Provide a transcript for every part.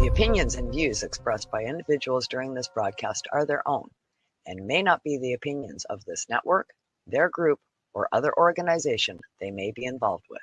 The opinions and views expressed by individuals during this broadcast are their own and may not be the opinions of this network, their group, or other organization they may be involved with.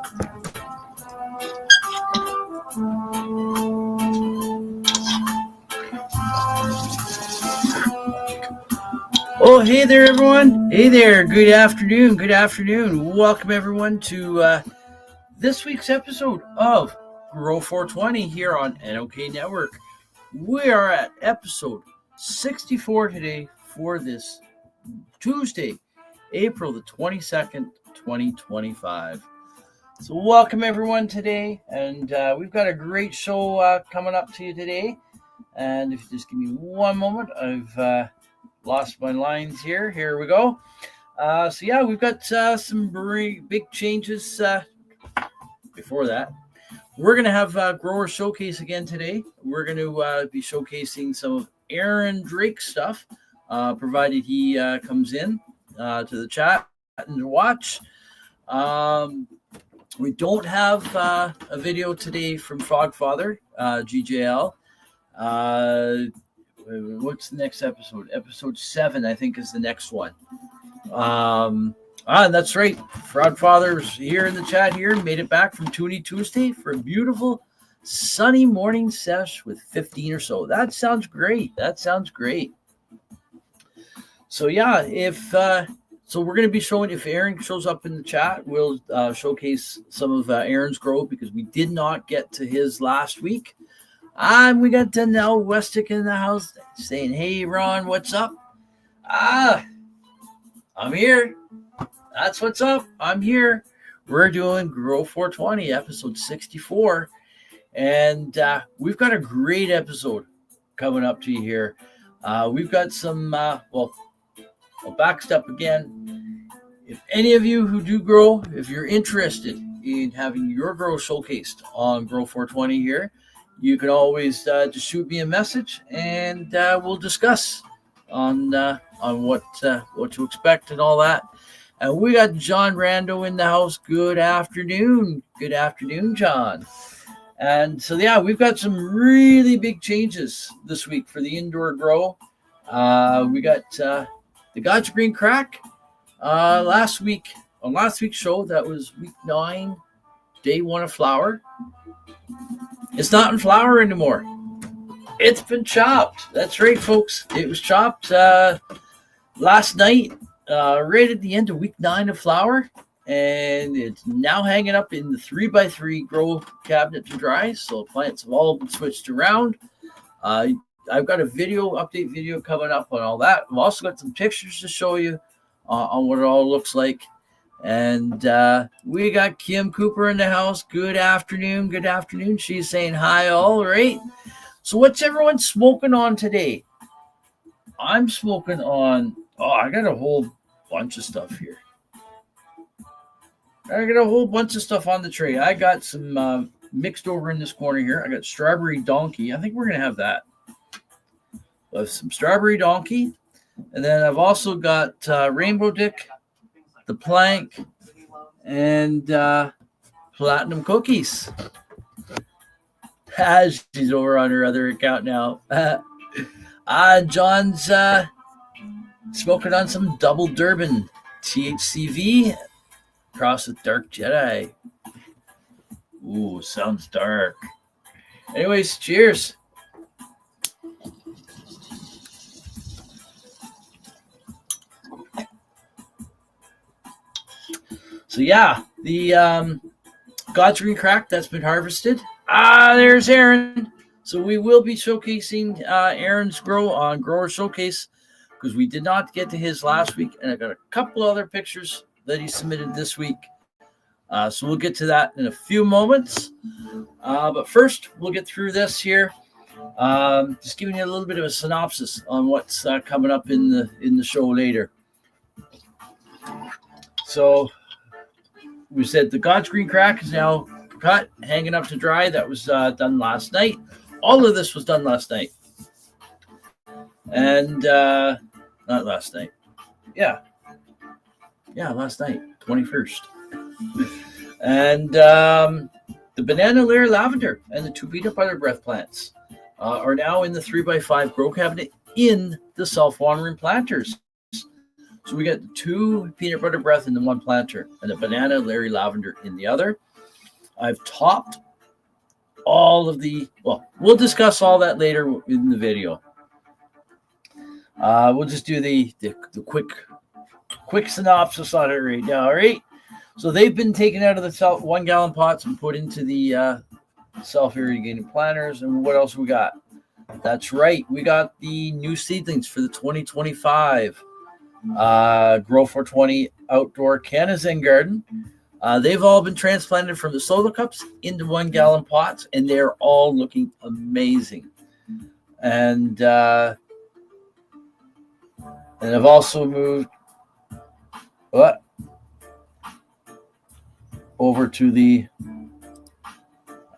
Oh, hey there, everyone. Hey there. Good afternoon. Good afternoon. Welcome, everyone, to this week's episode of Grow420 here on NOK Network. We are at episode 64 today for this Tuesday, April the 22nd, 2025. So welcome, everyone, today. And we've got a great show coming up to you today. And if you just give me one moment, I've lost my lines here. Here we go. We've got some big changes. Before that, we're going to have Grower Showcase again today. We're going to be showcasing some of Aaron Drake's stuff, provided he comes in to the chat and watch. We don't have a video today from Frogfather, GJL. What's the next episode? Episode 7, I think, is the next one. That's right. Frogfather's here in the chat here. Made it back from Toonie Tuesday for a beautiful sunny morning sesh with 15 or so. That sounds great. So we're going to be showing, if Aaron shows up in the chat, we'll showcase some of Aaron's grow because we did not get to his last week. We got Danelle Westick in the house saying, "Hey, Ron, what's up?" I'm here. That's what's up. I'm here. We're doing Grow420 episode 64. And we've got a great episode coming up to you here. We've got some, I'll backstep again. If any of you who do grow, if you're interested in having your grow showcased on Grow420 here, you can always just shoot me a message and we'll discuss on what to expect and all that. And we got John Rando in the house. Good afternoon. Good afternoon, John. And so, we've got some really big changes this week for the indoor grow. We got the God's Green Crack last week. On last week's show, that was week 9, day 1 of flower. It's not in flower anymore. It's been chopped. That's right, folks. It was chopped last night, right at the end of week 9 of flower. And it's now hanging up in the 3x3 grow cabinet to dry. So plants have all been switched around. I've got a update video coming up on all that. I've also got some pictures to show you on what it all looks like. And we got Kim Cooper in the house. Good afternoon. Good afternoon. She's saying hi, all right. So what's everyone smoking on today? I'm smoking on, I got a whole bunch of stuff here. I got a whole bunch of stuff on the tray. I got some mixed over in this corner here. I got strawberry donkey. I think we're going to have that. Some strawberry donkey. And then I've also got rainbow dick, the plank, and platinum cookies. She's over on her other account now. John's smoking on some double Durban THCV crossed with Dark Jedi. Ooh, sounds dark. Anyways, cheers. So the God's Green Crack that's been harvested. There's Aaron. So we will be showcasing Aaron's grow on Grower Showcase because we did not get to his last week, and I got a couple other pictures that he submitted this week. So we'll get to that in a few moments. But first, we'll get through this here. Just giving you a little bit of a synopsis on what's coming up in the show later. So we said the God's Green Crack is now cut, hanging up to dry. That was done last night. All of this was done last night. And not last night. Yeah, last night, 21st. And the Banana Larry Lavender and the 2 peanut butter breath plants are now in the 3x5 grow cabinet in the self-watering planters. So we got the 2 peanut butter breath in the one planter and the Banana Larry Lavender in the other. I've topped all of the, well, we'll discuss all that later in the video. We'll just do the quick synopsis on it right now. All right. So they've been taken out of the 1 gallon pots and put into the self-irrigating planters. And what else we got? That's right. We got the new seedlings for the 2025 Grow420 outdoor CannaZen Garden. They've all been transplanted from the solo cups into 1 gallon pots, and they're all looking amazing. And I've also moved over to the.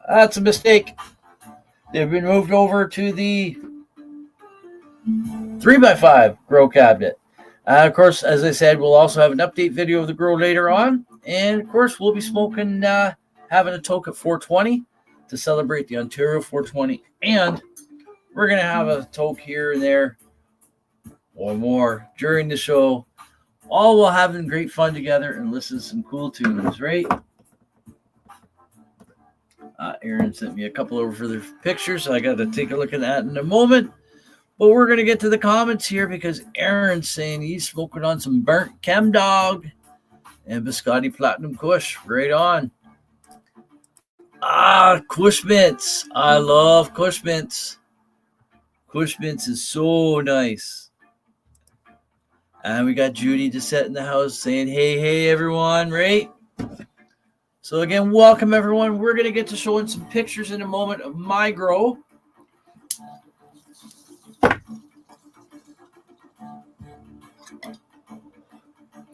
That's a mistake. They've been moved over to the 3x5 grow cabinet. Of course, as I said, we'll also have an update video of the grow later on. And of course, we'll be smoking, having a toke at 420 to celebrate the Ontario 420. And we're going to have a toke here and there or more during the show. All while having great fun together and listen to some cool tunes, right? Aaron sent me a couple over for the pictures, so I got to take a look at that in a moment. But we're going to get to the comments here because Aaron's saying he's smoking on some burnt Chem Dog and Biscotti Platinum Kush. Right on. Kush Mints. I love Kush Mints. Kush Mints is so nice. And we got Judy Dissett in the house saying, hey, everyone, right? So again, welcome, everyone. We're going to get to showing some pictures in a moment of my grow.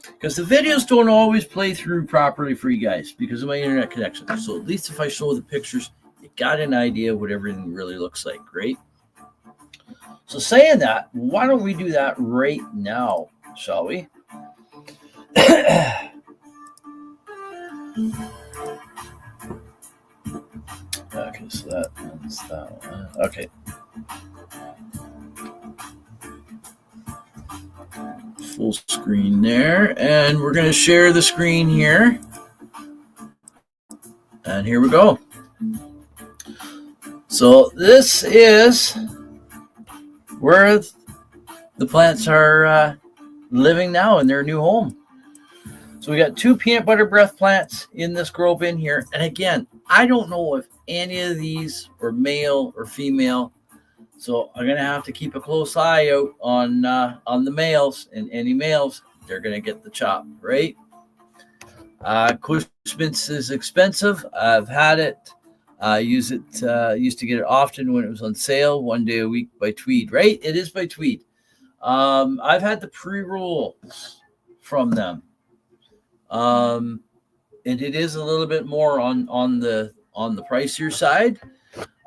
Because the videos don't always play through properly for you guys because of my internet connection. So at least if I show the pictures, you got an idea of what everything really looks like, right? So saying that, why don't we do that right now, shall we? Okay, so that's that one. Okay. Full screen there, and we're going to share the screen here. And here we go. So this is where the plants are living now in their new home. So we got 2 peanut butter breath plants in this grow bin here. And again, I don't know if any of these are male or female. So I'm going to have to keep a close eye out on the males, and any males, they're going to get the chop, right? Kush Mints is expensive. I've had it. Used to get it often when it was on sale, 1 day a week by Tweed, right? It is by Tweed. I've had the pre-roll from them. And it is a little bit more on the pricier side,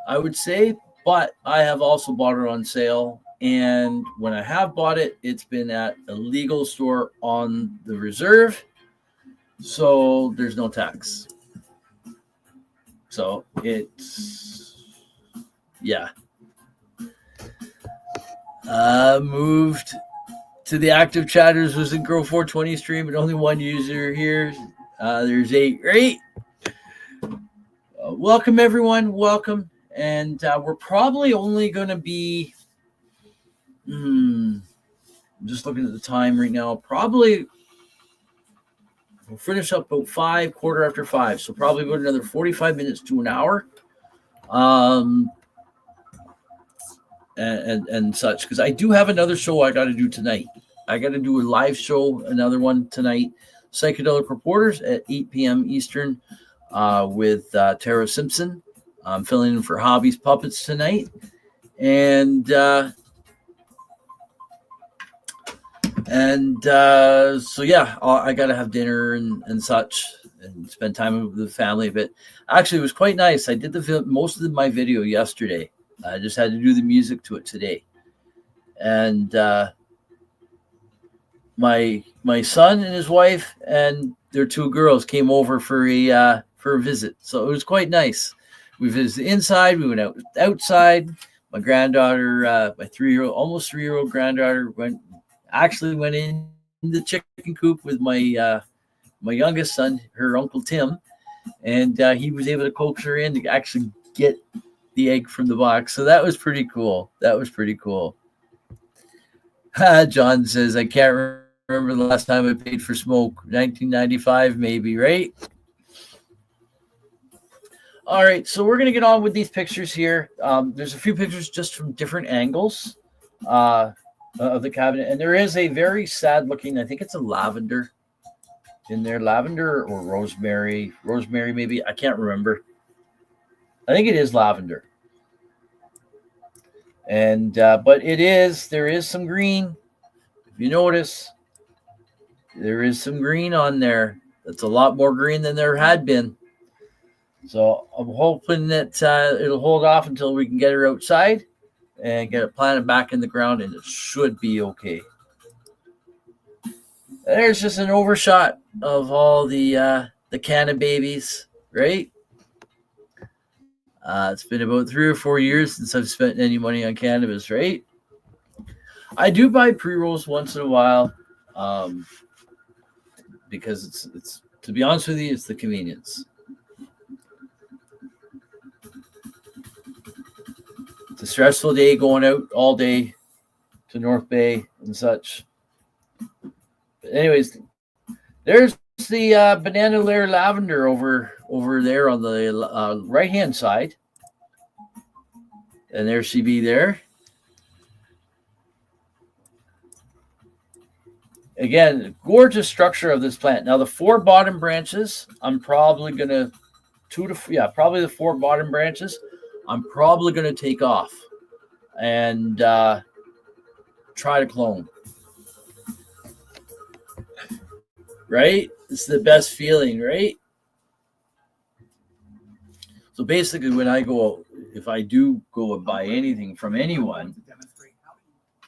I would say. But I have also bought it on sale, and when I have bought it, it's been at a legal store on the reserve, so there's no tax. So it's, yeah. Moved to the active chatters was in Grow420 stream, and only 1 user here. There's 8, right? Welcome, everyone. Welcome. And we're probably only going to be, I'm just looking at the time right now, probably we'll finish up about 5, quarter after 5. So probably about another 45 minutes to an hour. And such, because I do have another show I got to do tonight. I got to do a live show, another one tonight, Psychedelic Reporters at 8 p.m. Eastern with Tara Simpson. I'm filling in for Hobbies Puppets tonight. And so, yeah, I got to have dinner and such and spend time with the family a bit. Actually, it was quite nice. I did most of my video yesterday. I just had to do the music to it today. And my son and his wife and their 2 girls came over for a visit. So it was quite nice. We visited inside. We went outside. My granddaughter, my 3-year-old, almost 3-year-old granddaughter, went in the chicken coop with my youngest son, her Uncle Tim, and he was able to coax her in to actually get the egg from the box. So that was pretty cool. John says, I can't remember the last time I paid for smoke. 1995 maybe, right? All right, so we're going to get on with these pictures here. There's a few pictures just from different angles of the cabinet. And there is a very sad looking, I think it's a lavender in there. Lavender or rosemary. Rosemary maybe. I can't remember. I think it is lavender. And but there is some green. If you notice, there is some green on there. That's a lot more green than there had been. So I'm hoping that it'll hold off until we can get her outside and get it planted back in the ground, and it should be okay. There's just an overshot of all the canna babies, right? It's been about 3 or 4 years since I've spent any money on cannabis, right? I do buy pre-rolls once in a while because it's to be honest with you, it's the convenience. It's a stressful day going out all day to North Bay and such. But anyways, there's the Banana Larry Lavender over there on the right-hand side. And there she be there. Again, gorgeous structure of this plant. Now, the 4 bottom branches, I'm probably going to, probably the 4 bottom branches, I'm probably going to take off and try to clone. Right? It's the best feeling, right? So basically, when I go, if I do go and buy anything from anyone,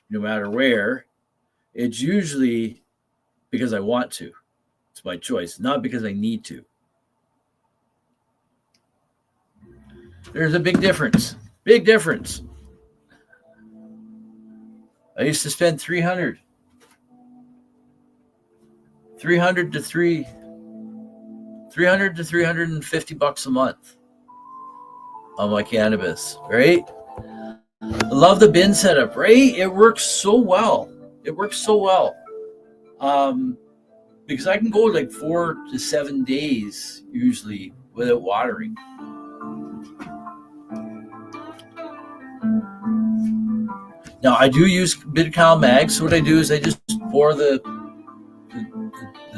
no matter where, it's usually because I want to. It's my choice, not because I need to. There's a big difference. Big difference. I used to spend $300 to $350 a month on my cannabis, right? I love the bin setup, right? It works so well. Because I can go like 4 to 7 days usually without watering. Now I do use Bid-Cal Mag. So what I do is I just pour the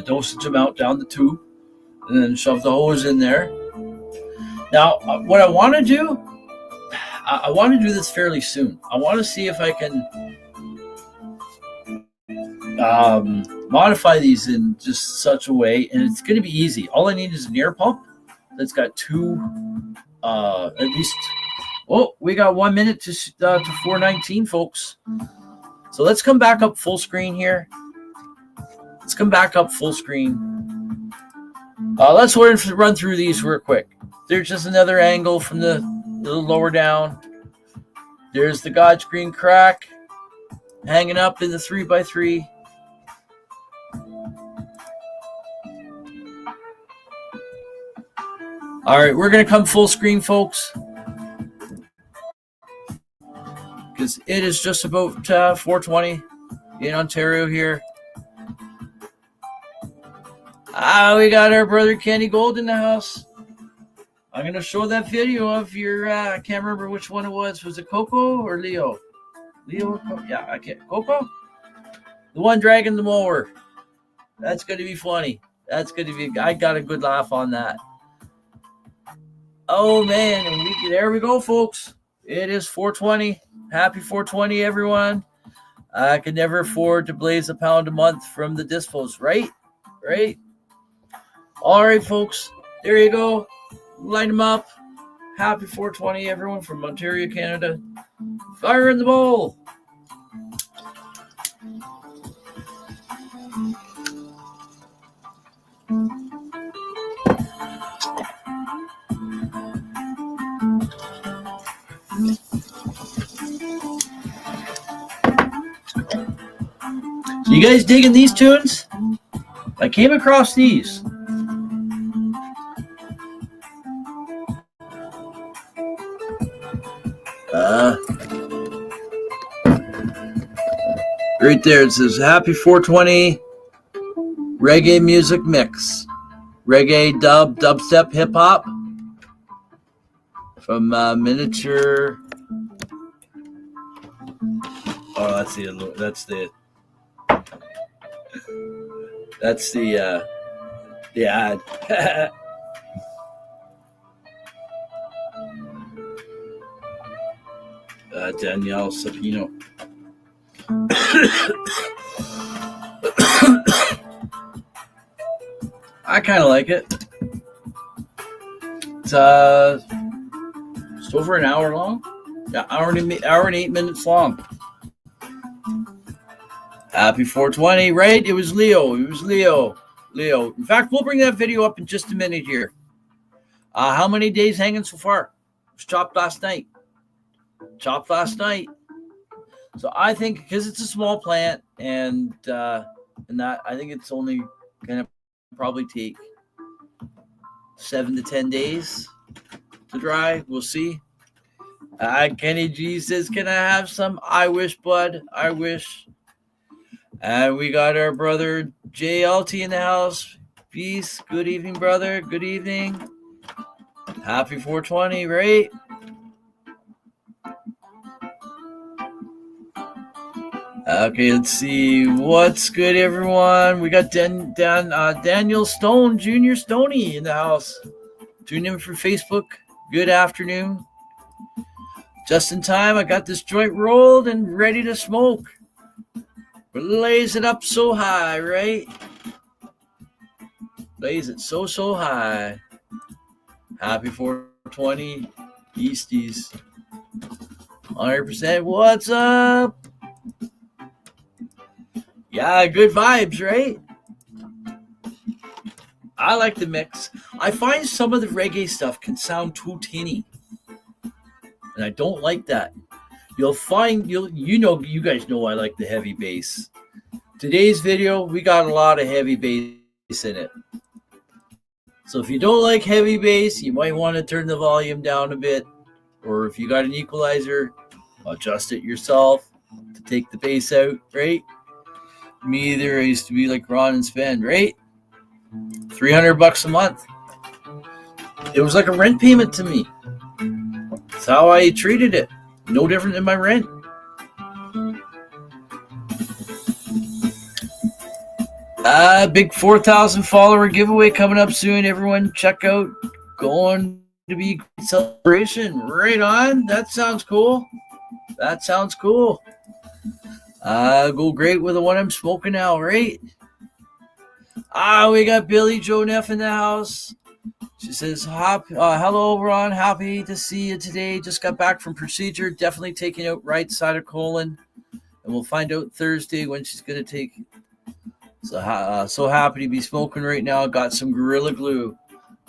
dosage amount down the tube and then shove the hose in there. Now, what I want to do, I want to do this fairly soon. I want to see if I can modify these in just such a way, and it's going to be easy. All I need is an air pump that's got 2, at least. Oh, we got 1 minute to 4:19, folks. So let's come back up full screen here. Let's run through these real quick. There's just another angle from the little lower down. There's the God's green crack hanging up in the 3x3. All right, we're going to come full screen, folks, because it is just about 4:20 in Ontario here. We got our brother Kenny Gold in the house. I'm going to show that video of your, I can't remember which one it was. Was it Coco or Leo? Yeah, I can't. Coco? The one dragging the mower. That's going to be funny. I got a good laugh on that. Oh, man. There we go, folks. It is 4:20. Happy 420, everyone. I could never afford to blaze £1 a month from the dispos, right? All right, folks. There you go. Line them up. Happy 420, everyone from Ontario, Canada. Fire in the bowl. So you guys digging these tunes? I came across these. Right there it says Happy 420 Reggae Music Mix. Reggae, dubstep, hip hop from Miniature. Oh, that's the ad. Danielle Sapino. I kind of like it. It's over an hour long. Yeah, hour and 8 minutes long. Happy 420, right? It was Leo. Leo. In fact, we'll bring that video up in just a minute here. How many days hanging so far? It was chopped last night. So I think because it's a small plant and that I think it's only gonna probably take 7 to 10 days to dry. We'll see. Kenny G says, "Can I have some?" I wish, bud. I wish. And we got our brother JLT in the house. Peace. Good evening, brother. Good evening. Happy 420, right? Okay, let's see. What's good, everyone? We got Daniel Stone, Jr. Stoney in the house. Tune in for Facebook. Good afternoon. Just in time, I got this joint rolled and ready to smoke. Blaze it up so high, right? Blaze it so high. Happy 420 Easties. 100%. What's up? Yeah, good vibes, right? I like the mix. I find some of the reggae stuff can sound too tinny. And I don't like that. You guys know I like the heavy bass. Today's video, we got a lot of heavy bass in it. So if you don't like heavy bass, you might want to turn the volume down a bit. Or if you got an equalizer, adjust it yourself to take the bass out, right? Me either. I used to be like Ron and spend, right? $300 a month. It was like a rent payment to me. That's how I treated it. No different than my rent. Big 4,000 follower giveaway coming up soon. Everyone check out. Going to be celebration. Right on. That sounds cool. Go great with the one I'm smoking now, right? We got Billy Joe Neff in the house. She says, hello, Ron. Happy to see you today. Just got back from procedure. Definitely taking out right side of colon. And we'll find out Thursday when she's going to take. So happy to be smoking right now. Got some Gorilla Glue.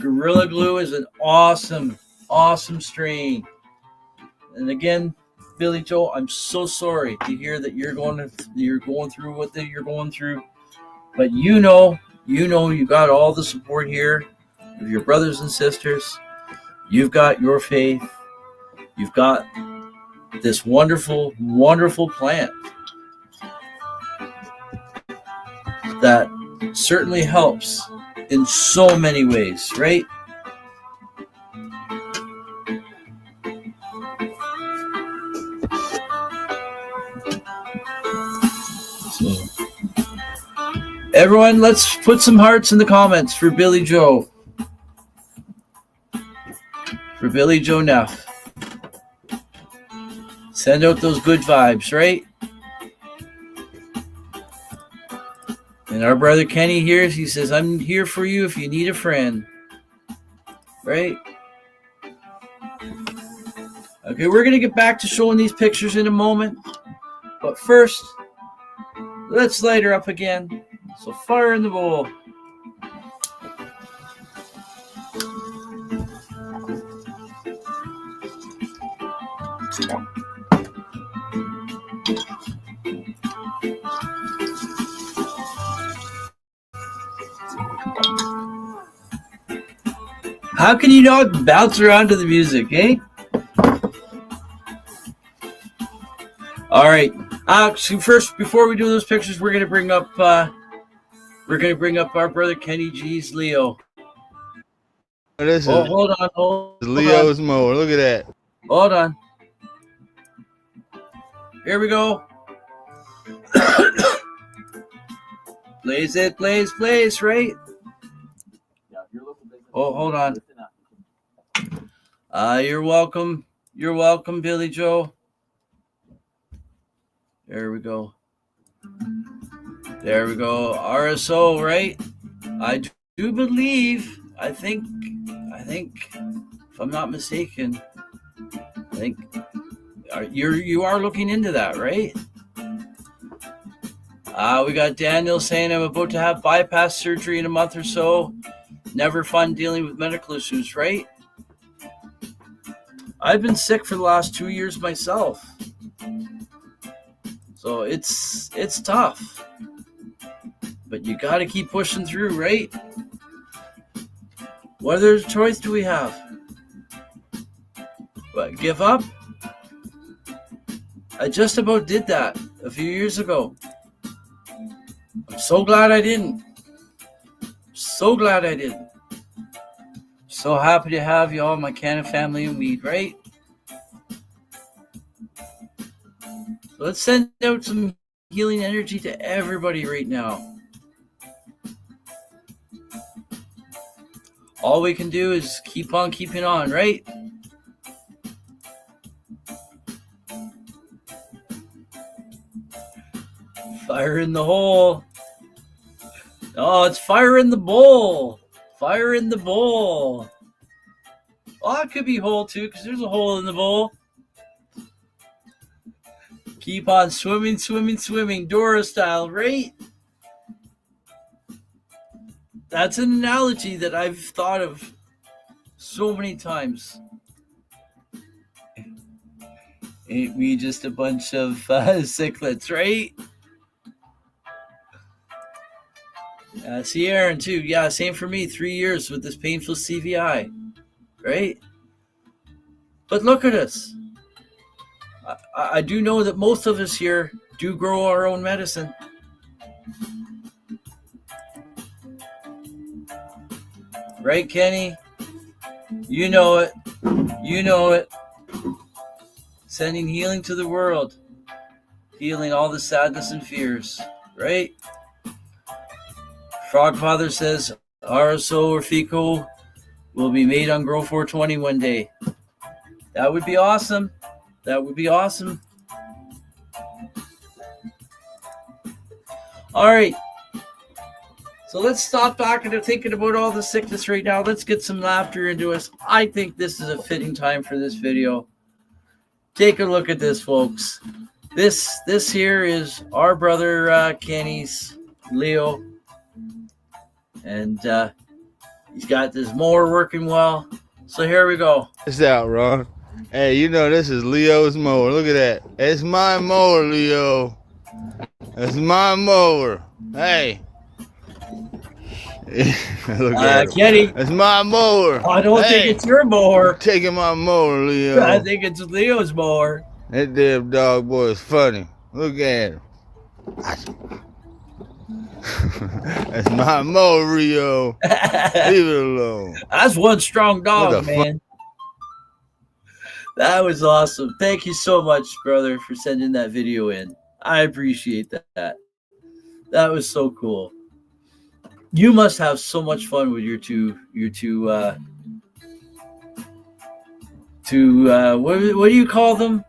Gorilla Glue is an awesome strain. And again, Billy Joe, I'm so sorry to hear that you're going through what you're going through. But you know you got all the support here of your brothers and sisters. You've got your faith. You've got this wonderful, wonderful plant that certainly helps in so many ways, right? So, everyone, let's put some hearts in the comments for Billy Joe. For Billy Joe Neff. Send out those good vibes, right? And our brother Kenny here, he says, I'm here for you if you need a friend. Right? Okay, we're going to get back to showing these pictures in a moment. But first, let's light her up again. So fire in the bowl. How can you not bounce around to the music, eh? All right. So first, before we do those pictures, we're gonna bring up our brother Kenny G's Leo. This Oh, is hold on. Leo's mower. Look at that. Hold on. Here we go. Blaze it, blaze, right? Oh, hold on. You're welcome. You're welcome, Billy Joe. There we go. There we go. RSO, right? I do believe. I think. If I'm not mistaken, I think you are looking into that, right? We got Daniel saying I'm about to have bypass surgery in a month or so. Never fun dealing with medical issues, right? I've been sick for the last 2 years myself. So it's tough. But you got to keep pushing through, right? What other choice do we have? What, give up? I just about did that a few years ago. I'm so glad I didn't. So glad I didn't. So happy to have you all, my Canna family and weed, right? So let's send out some healing energy to everybody right now. All we can do is keep on keeping on, right? Fire in the hole. Oh, it's fire in the bowl. Fire in the bowl. Oh, it could be hole too, because there's a hole in the bowl. Keep on swimming, Dora style, right? That's an analogy that I've thought of so many times. Ain't we just a bunch of cichlets, right? See Aaron too. Yeah, same for me. 3 years with this painful CVI, right? But look at us. I do know that most of us here do grow our own medicine. Right, Kenny? You know it. You know it. Sending healing to the world. Healing all the sadness and fears, right? Frogfather says RSO or FICO will be made on Grow420 one day. That would be awesome. That would be awesome. All right. So let's stop back and thinking about all the sickness right now. Let's get some laughter into us. I think this is a fitting time for this video. Take a look at this, folks. This here is our brother Kenny's Leo. And he's got this mower working well. So here we go. It's out, Ron. Hey, you know this is Leo's mower. Look at that. It's my mower, Leo. It's my mower. Hey. Look at Kenny. It's my mower. I don't think it's your mower. Taking my mower, Leo. I think it's Leo's mower. That damn dog boy is funny. Look at him. That's my mower, Leo. Leave it alone. That's one strong dog, man. That was awesome. Thank you so much, brother, for sending that video in. I appreciate that. That was so cool. You must have so much fun with your two what do you call them?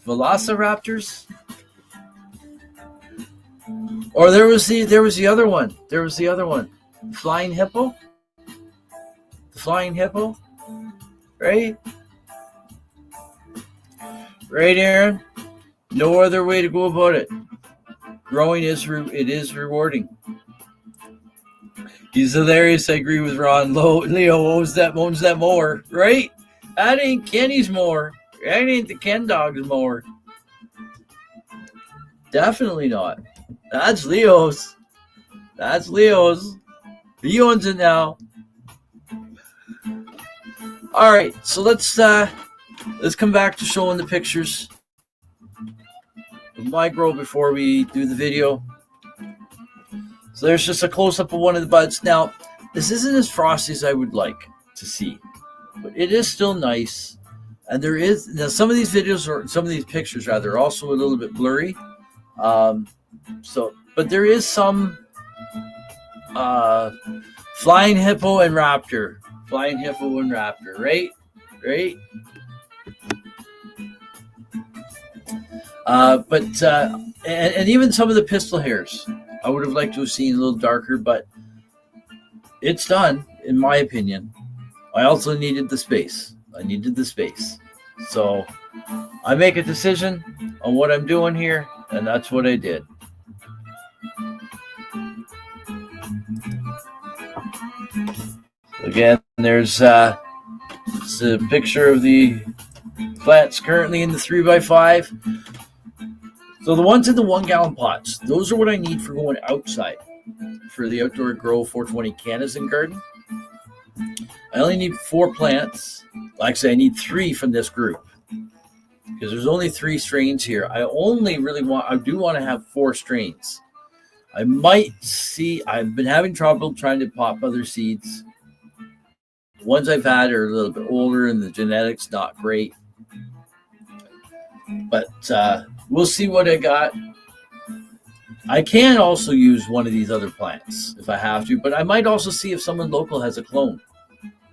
Velociraptors? Or there was the other one. There was the other one. Flying hippo? The flying hippo? Right? Right, Aaron? No other way to go about it. Growing is rewarding. He's hilarious. I agree with Ron. Leo owns that mower, right? That ain't Kenny's mower. That ain't the Ken dog's mower. Definitely not. That's Leo's. That's Leo's. He owns it now. All right, so let's come back to showing the pictures. of my grow before we do the video. So there's just a close-up of one of the buds. Now, this isn't as frosty as I would like to see, but it is still nice. And there is, now some of these videos, or some of these pictures rather, are also a little bit blurry. But there is some flying hippo and raptor, right? And even some of the pistol hairs, I would have liked to have seen a little darker, but it's done, in my opinion. I also needed the space. So I make a decision on what I'm doing here, and that's what I did. Again, there's a picture of the plants currently in the 3x5. So the ones in the 1 gallon pots, those are what I need for going outside for the outdoor Grow420 CannaZen Garden. I only need 4 plants. Like I say, I need 3 from this group because there's only 3 strains here. I do want to have 4 strains. I might see, I've been having trouble trying to pop other seeds. The ones I've had are a little bit older and the genetics not great. But we'll see what I got. I can also use one of these other plants if I have to, but I might also see if someone local has a clone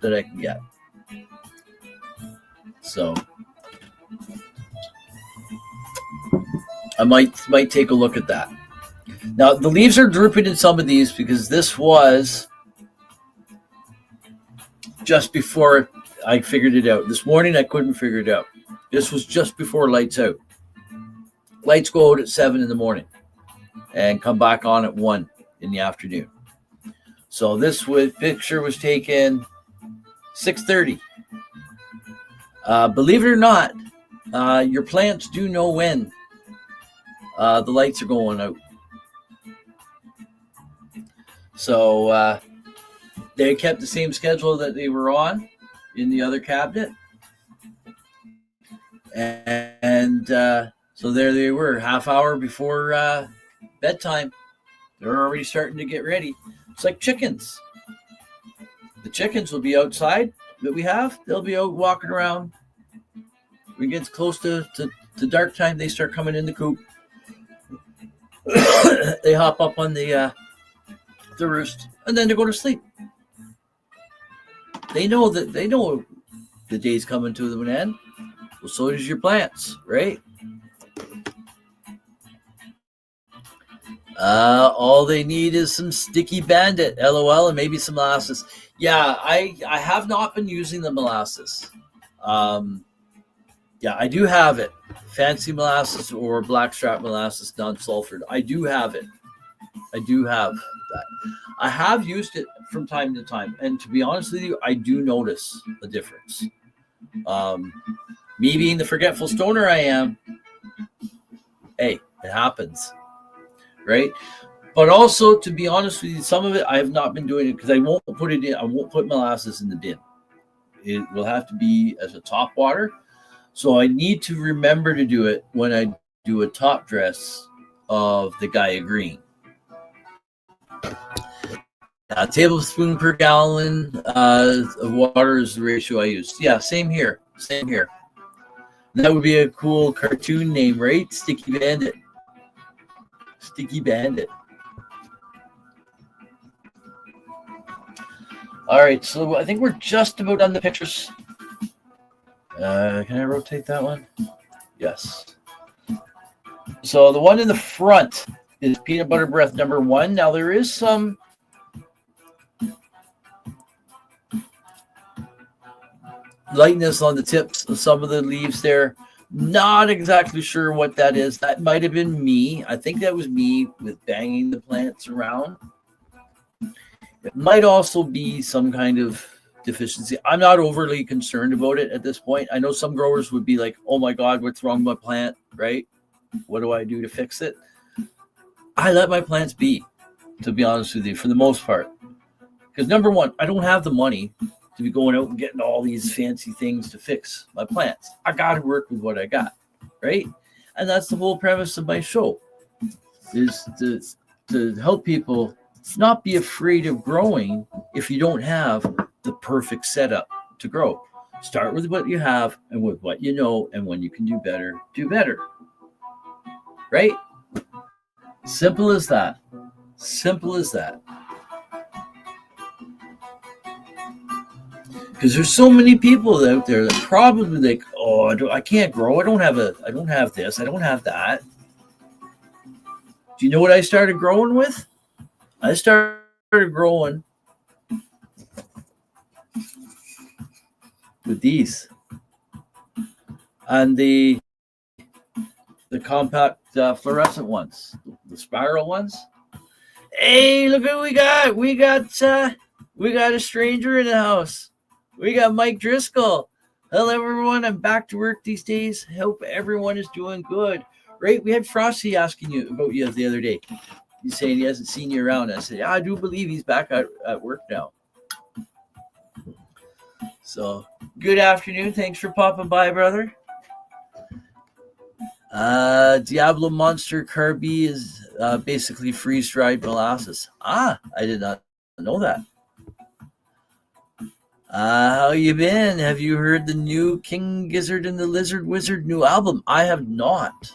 that I can get. So I might take a look at that. Now the leaves are drooping in some of these because this was just before I figured it out. This morning I couldn't figure it out. This was just before lights out. Lights go out at 7 in the morning and come back on at 1 in the afternoon. So this picture was taken 6:30. Believe it or not, your plants do know when the lights are going out. So they kept the same schedule that they were on in the other cabinet. And so there they were, half hour before bedtime. They're already starting to get ready. It's like chickens. The chickens will be outside that we have. They'll be out walking around. When it gets close to dark time, they start coming in the coop. They hop up on the roost, and then they go to sleep. They know the day's coming to an end. Well, so does your plants, right? All they need is some Sticky Bandit, LOL, and maybe some molasses. Yeah, I have not been using the molasses. Yeah, I do have it. Fancy molasses or blackstrap molasses, non-sulfured. I do have it. I do have that. I have used it from time to time, and to be honest with you, I do notice a difference. Me being the forgetful stoner I am, hey, it happens, right? But also, to be honest with you, some of it I have not been doing it because I won't put it in. I won't put molasses in the bin. It will have to be as a top water. So I need to remember to do it when I do a top dress of the Gaia Green. A tablespoon per gallon of water is the ratio I use. Yeah, same here. Same here. That would be a cool cartoon name, right? Sticky Bandit. Sticky Bandit. All right, so I think we're just about done the pictures. Can I rotate that one? Yes. So the one in the front is Peanut Butter Breath number 1. Now there is some lightness on the tips of some of the leaves there. Not exactly sure what that is. That might have been me. I think that was me with banging the plants around. It might also be some kind of deficiency. I'm not overly concerned about it at this point. I know some growers would be like, oh my God, what's wrong with my plant, right? What do I do to fix it? I let my plants be, to be honest with you, for the most part. Because number one, I don't have the money to be going out and getting all these fancy things to fix my plants. I got to work with what I got, right? And that's the whole premise of my show, is to help people not be afraid of growing if you don't have the perfect setup to grow. Start with what you have and with what you know, and when you can do better, do better. Right? Simple as that. Simple as that. Because there's so many people out there that probably like, oh, I can't grow. I don't have this. I don't have that. Do you know what I started growing with? I started growing with these and the compact fluorescent ones, the spiral ones. Hey, look what we got! We got a stranger in the house. We got Mike Driscoll. Hello, everyone. I'm back to work these days. Hope everyone is doing good. Right? We had Frosty asking you about you the other day. He's saying he hasn't seen you around. I said, yeah, I do believe he's back at work now. So, good afternoon. Thanks for popping by, brother. Diablo Monster Carby is basically freeze-dried molasses. I did not know that. How you been? Have you heard the new King Gizzard and the Lizard Wizard new album? I have not.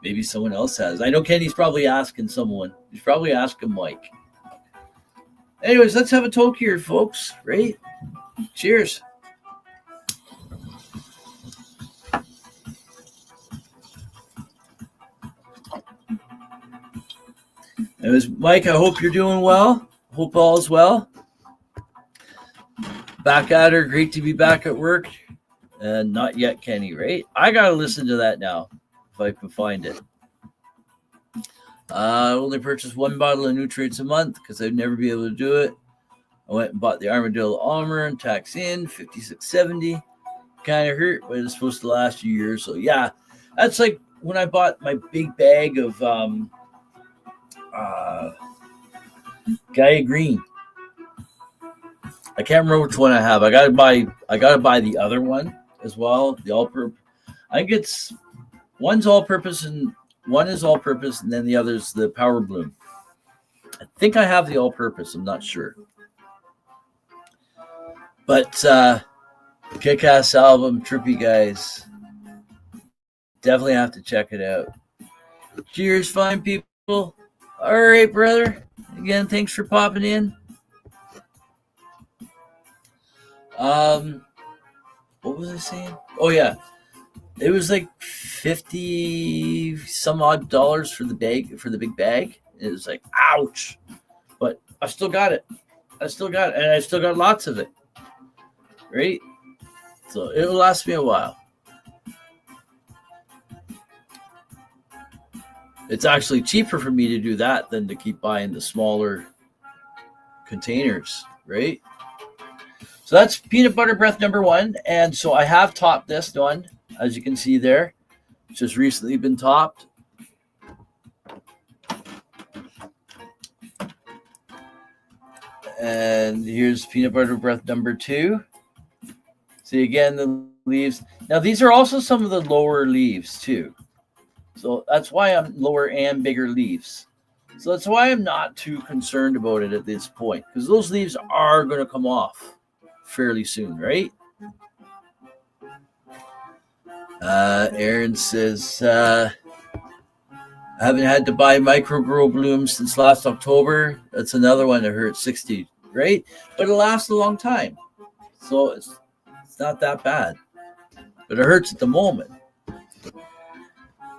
Maybe someone else has. I know Kenny's probably asking someone. He's probably asking Mike. Anyways, let's have a talk here, folks. Right? Cheers. Anyways, Mike, I hope you're doing well. Hope all's well. Back at her. Great to be back at work. And not yet, Kenny, right? I got to listen to that now if I can find it. I only purchased one bottle of nutrients a month because I'd never be able to do it. I went and bought the Armadillo Armor and tax in $56.70. Kind of hurt, but it's supposed to last a year. So yeah, that's like when I bought my big bag of Gaia Green. I can't remember which one I have. I gotta buy the other one as well. The all-purpose. I think it's one's all-purpose and one is all-purpose, and then the other's the Power Bloom. I think I have the all-purpose. I'm not sure. But kick-ass album, trippy guys. Definitely have to check it out. Cheers, fine people. All right, brother. Again, thanks for popping in. What was I saying? Oh yeah, it was like $50 some odd for the bag, for the big bag. It was like, ouch, but I still got it. And I still got lots of it. Right? So it'll last me a while. It's actually cheaper for me to do that than to keep buying the smaller containers, right? So that's peanut butter breath number 1. And so I have topped this one, as you can see there. It's just recently been topped. And here's peanut butter breath number 2. See again, the leaves. Now these are also some of the lower leaves too. So that's why I'm lower and bigger leaves. So that's why I'm not too concerned about it at this point, because those leaves are going to come off fairly soon, right? Aaron says, I haven't had to buy micro grow blooms since last October. That's another one that hurt 60, right? But it lasts a long time. So it's not that bad. But it hurts at the moment.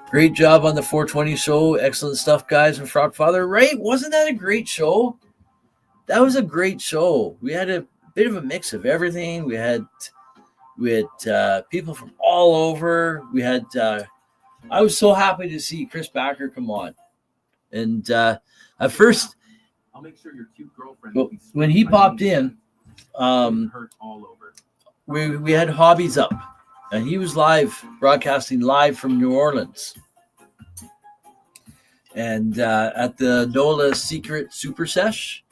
Great job on the 420 show. Excellent stuff, guys, and Frogfather. Right? Wasn't that a great show? That was a great show. We had a bit of a mix of everything. We had people from all over. We had I was so happy to see Chris Backer come on. And at first, I'll make sure your cute girlfriend when he popped in, hurt all over. we had Hobbies up, and he was broadcasting live from New Orleans. And at the NOLA Secret Super Sesh.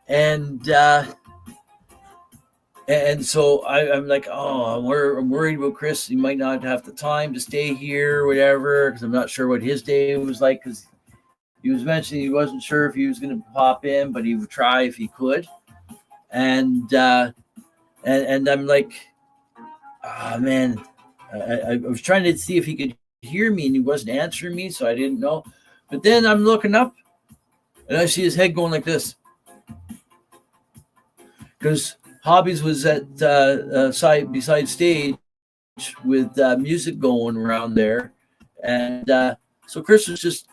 And And so I'm like, oh, I'm worried about Chris. He might not have the time to stay here or whatever, because I'm not sure what his day was like, because he was mentioning he wasn't sure if he was going to pop in, but he would try if he could. And I'm like, oh, man, I was trying to see if he could hear me, and he wasn't answering me, so I didn't know. But then I'm looking up, and I see his head going like this. Because Hobbies was at beside stage with music going around there. And so Chris was just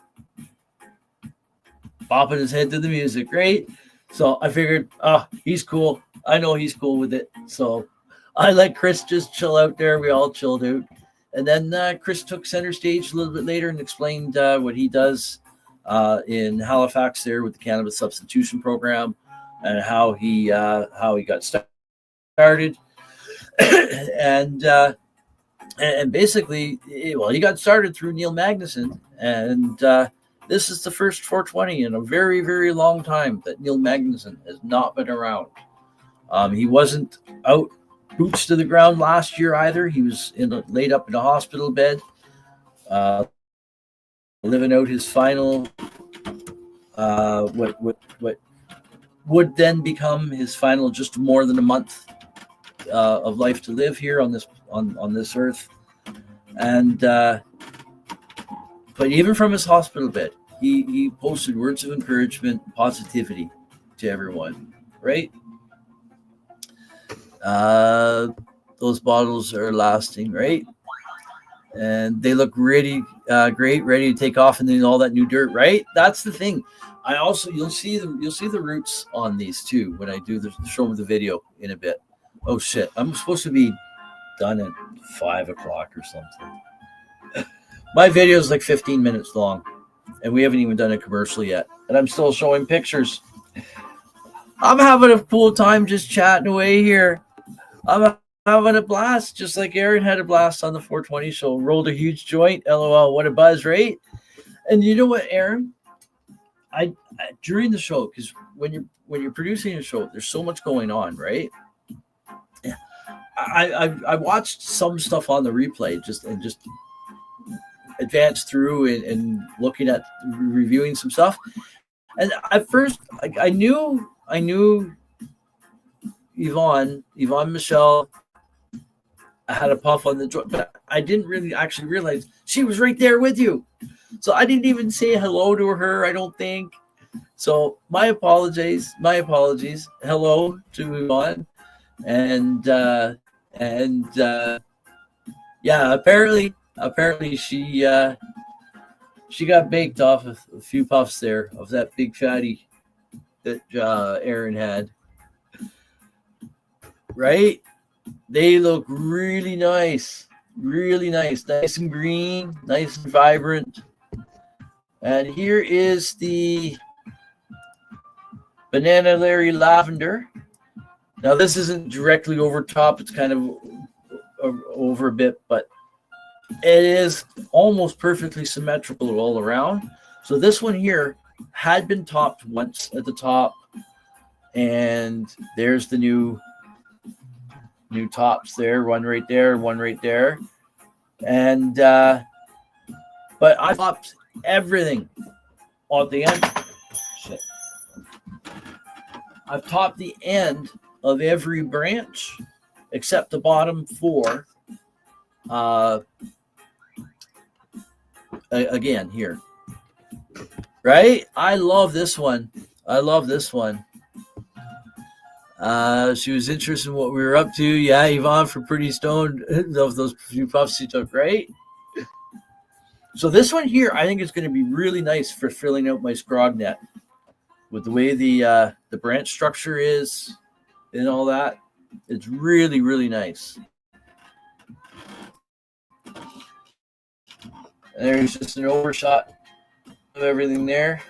bopping his head to the music, right? So I figured, he's cool. I know he's cool with it. So I let Chris just chill out there. We all chilled out. And then Chris took center stage a little bit later and explained what he does in Halifax there with the cannabis substitution program, and how he got started. and basically, well, he got started through Neil Magnuson, and this is the first 420 in a very, very long time that Neil Magnuson has not been around. He wasn't out boots to the ground last year either. He was laid up in a hospital bed, living out his final what would then become his final just more than a month of life to live here on this earth. And but even from his hospital bed, he posted words of encouragement, positivity to everyone, right? Those bottles are lasting, right? And they look really great, ready to take off, and then all that new dirt, right? That's the thing. I also you'll see the roots on these too when I do show the video in a bit. Oh shit! I'm supposed to be done at 5 o'clock or something. My video is like 15 minutes long, and we haven't even done a commercial yet, and I'm still showing pictures. I'm having a cool time just chatting away here. I'm having a blast, just like Aaron had a blast on the 420 show. Rolled a huge joint. LOL, what a buzz, right? And you know what, Aaron? I during the show, because when you're producing a show, there's so much going on, right? Yeah. I watched some stuff on the replay just advanced through and looking at reviewing some stuff. And at first, I knew Yvonne Michelle had a puff on the joint, but I didn't really actually realize she was right there with you. So I didn't even say hello to her, I don't think. So my apologies. Hello to Yvonne. And yeah, apparently she got baked off a few puffs there of that big fatty that Aaron had. Right? They look really nice and green, nice and vibrant. And here is the Banana Larry Lavender. Now this isn't directly over top, it's kind of over a bit, but it is almost perfectly symmetrical all around. So this one here had been topped once at the top, and there's the new tops there, one right there, one right there. And but I topped everything at the end. Shit. I've topped the end of every branch except the bottom 4. Again here. Right? I love this one. She was interested in what we were up to. Yeah, Yvonne for Pretty Stoned. Those few puffs she took, right? So this one here, I think it's going to be really nice for filling out my scrog net with the way the branch structure is and all that. It's really, really nice. And there's just an overshot of everything there.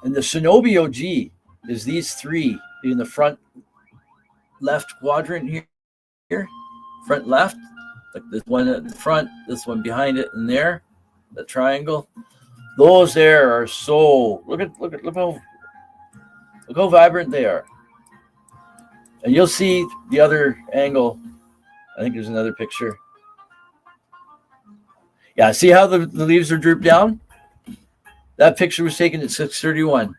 And the Shinobi OG is these 3 in the front left quadrant here. Front left. Like this one at the front, this one behind it, and there, the triangle. Those there are so look how vibrant they are. And you'll see the other angle. I think there's another picture. Yeah, see how the leaves are drooped down? That picture was taken at 6:31.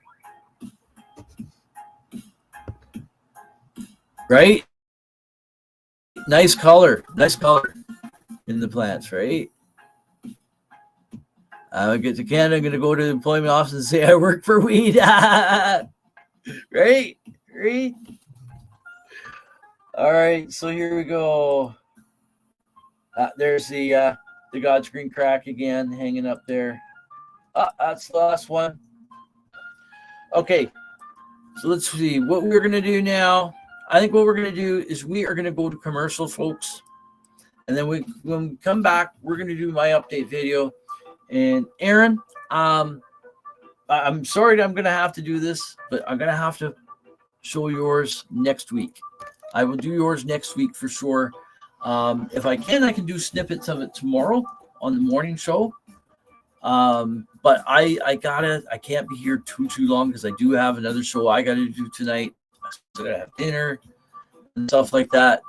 Right? Nice color in the plants, right? I get to Canada, I'm going to go to the employment office and say I work for weed. Right? Right? All right, so here we go. There's the God's green crack again hanging up there. That's the last one. Okay, so let's see what we're going to do now. I think what we're going to do is we are going to go to commercial, folks. And then when we come back, we're going to do my update video. And Aaron, I'm sorry that I'm going to have to do this, but I'm going to have to show yours next week. I will do yours next week for sure. If I can do snippets of it tomorrow on the morning show. But I can't be here too long because I do have another show I got to do tonight. I got to have dinner and stuff like that.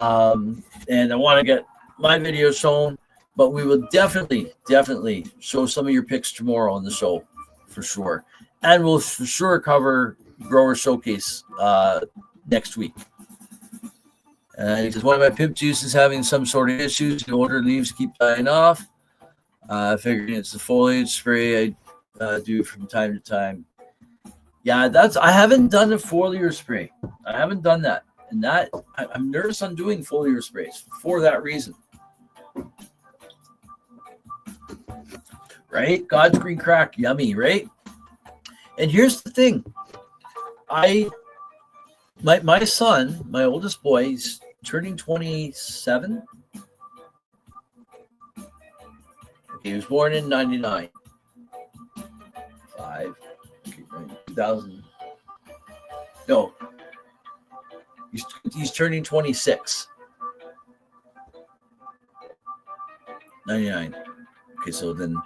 And I want to get my video shown, but we will definitely show some of your picks tomorrow on the show for sure. And we'll for sure cover Grower Showcase next week. Because one of my pimp juice is having some sort of issues. The older leaves keep dying off. I figured it's the foliage spray I do from time to time. Yeah, I haven't done a foliar spray. I haven't done that. And I'm nervous on doing foliar sprays for that reason. Right? God's green crack, yummy, right? And here's the thing. My son, my oldest boy, he's turning 27. He was born in 99. 2000. No. He's turning 26. 99. Okay, so then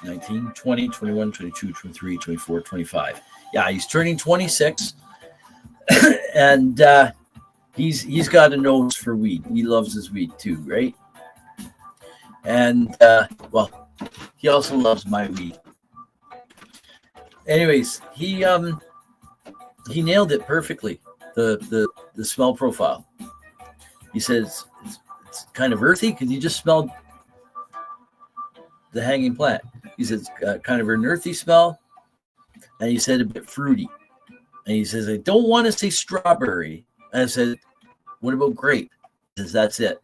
19, 20, 21, 22, 23, 24, 25. Yeah, he's turning 26. And he's got a nose for weed. He loves his weed too, right? And well, he also loves my weed. Anyways, he nailed it perfectly. The smell profile. He says it's kind of earthy because he just smelled the hanging plant. He says kind of an earthy smell, and he said a bit fruity. And he says, I don't want to say strawberry. And I said, what about grape? He says, that's it.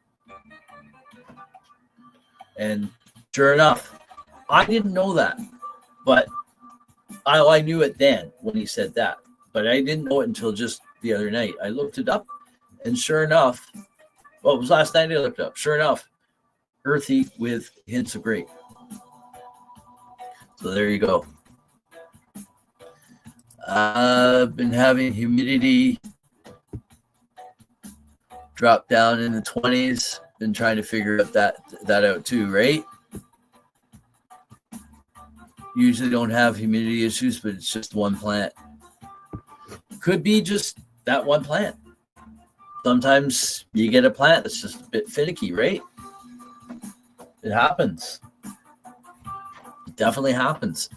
And sure enough, I didn't know that, but I knew it then when he said that, but I didn't know it until just the other night. I looked it up, and sure enough, well, it was last night I looked it up. Sure enough, earthy with hints of grape. So there you go. I've been having humidity drop down in the 20s. Been trying to figure that out too, right? Usually don't have humidity issues, but it's just one plant. Could be just that one plant. Sometimes you get a plant that's just a bit finicky, right? It happens. It definitely happens.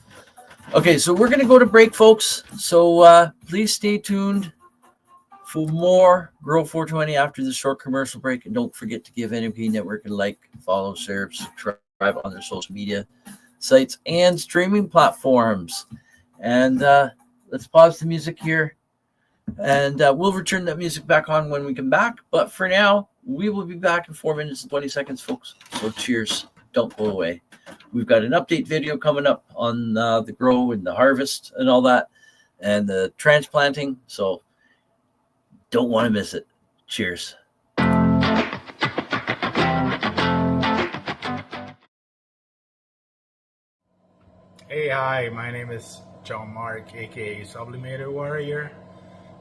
Okay, so we're going to go to break, folks. So please stay tuned for more Grow420 after the short commercial break. And don't forget to give NOK Network a like, follow, share, subscribe on their social media sites and streaming platforms. And let's pause the music here. And we'll return that music back on when we come back. But for now, we will be back in 4 minutes and 20 seconds, folks. So cheers. Don't go away. We've got an update video coming up on the grow and the harvest and all that and the transplanting. So don't want to miss it. Cheers. Hey, hi, my name is John Mark, aka Sublimator Warrior,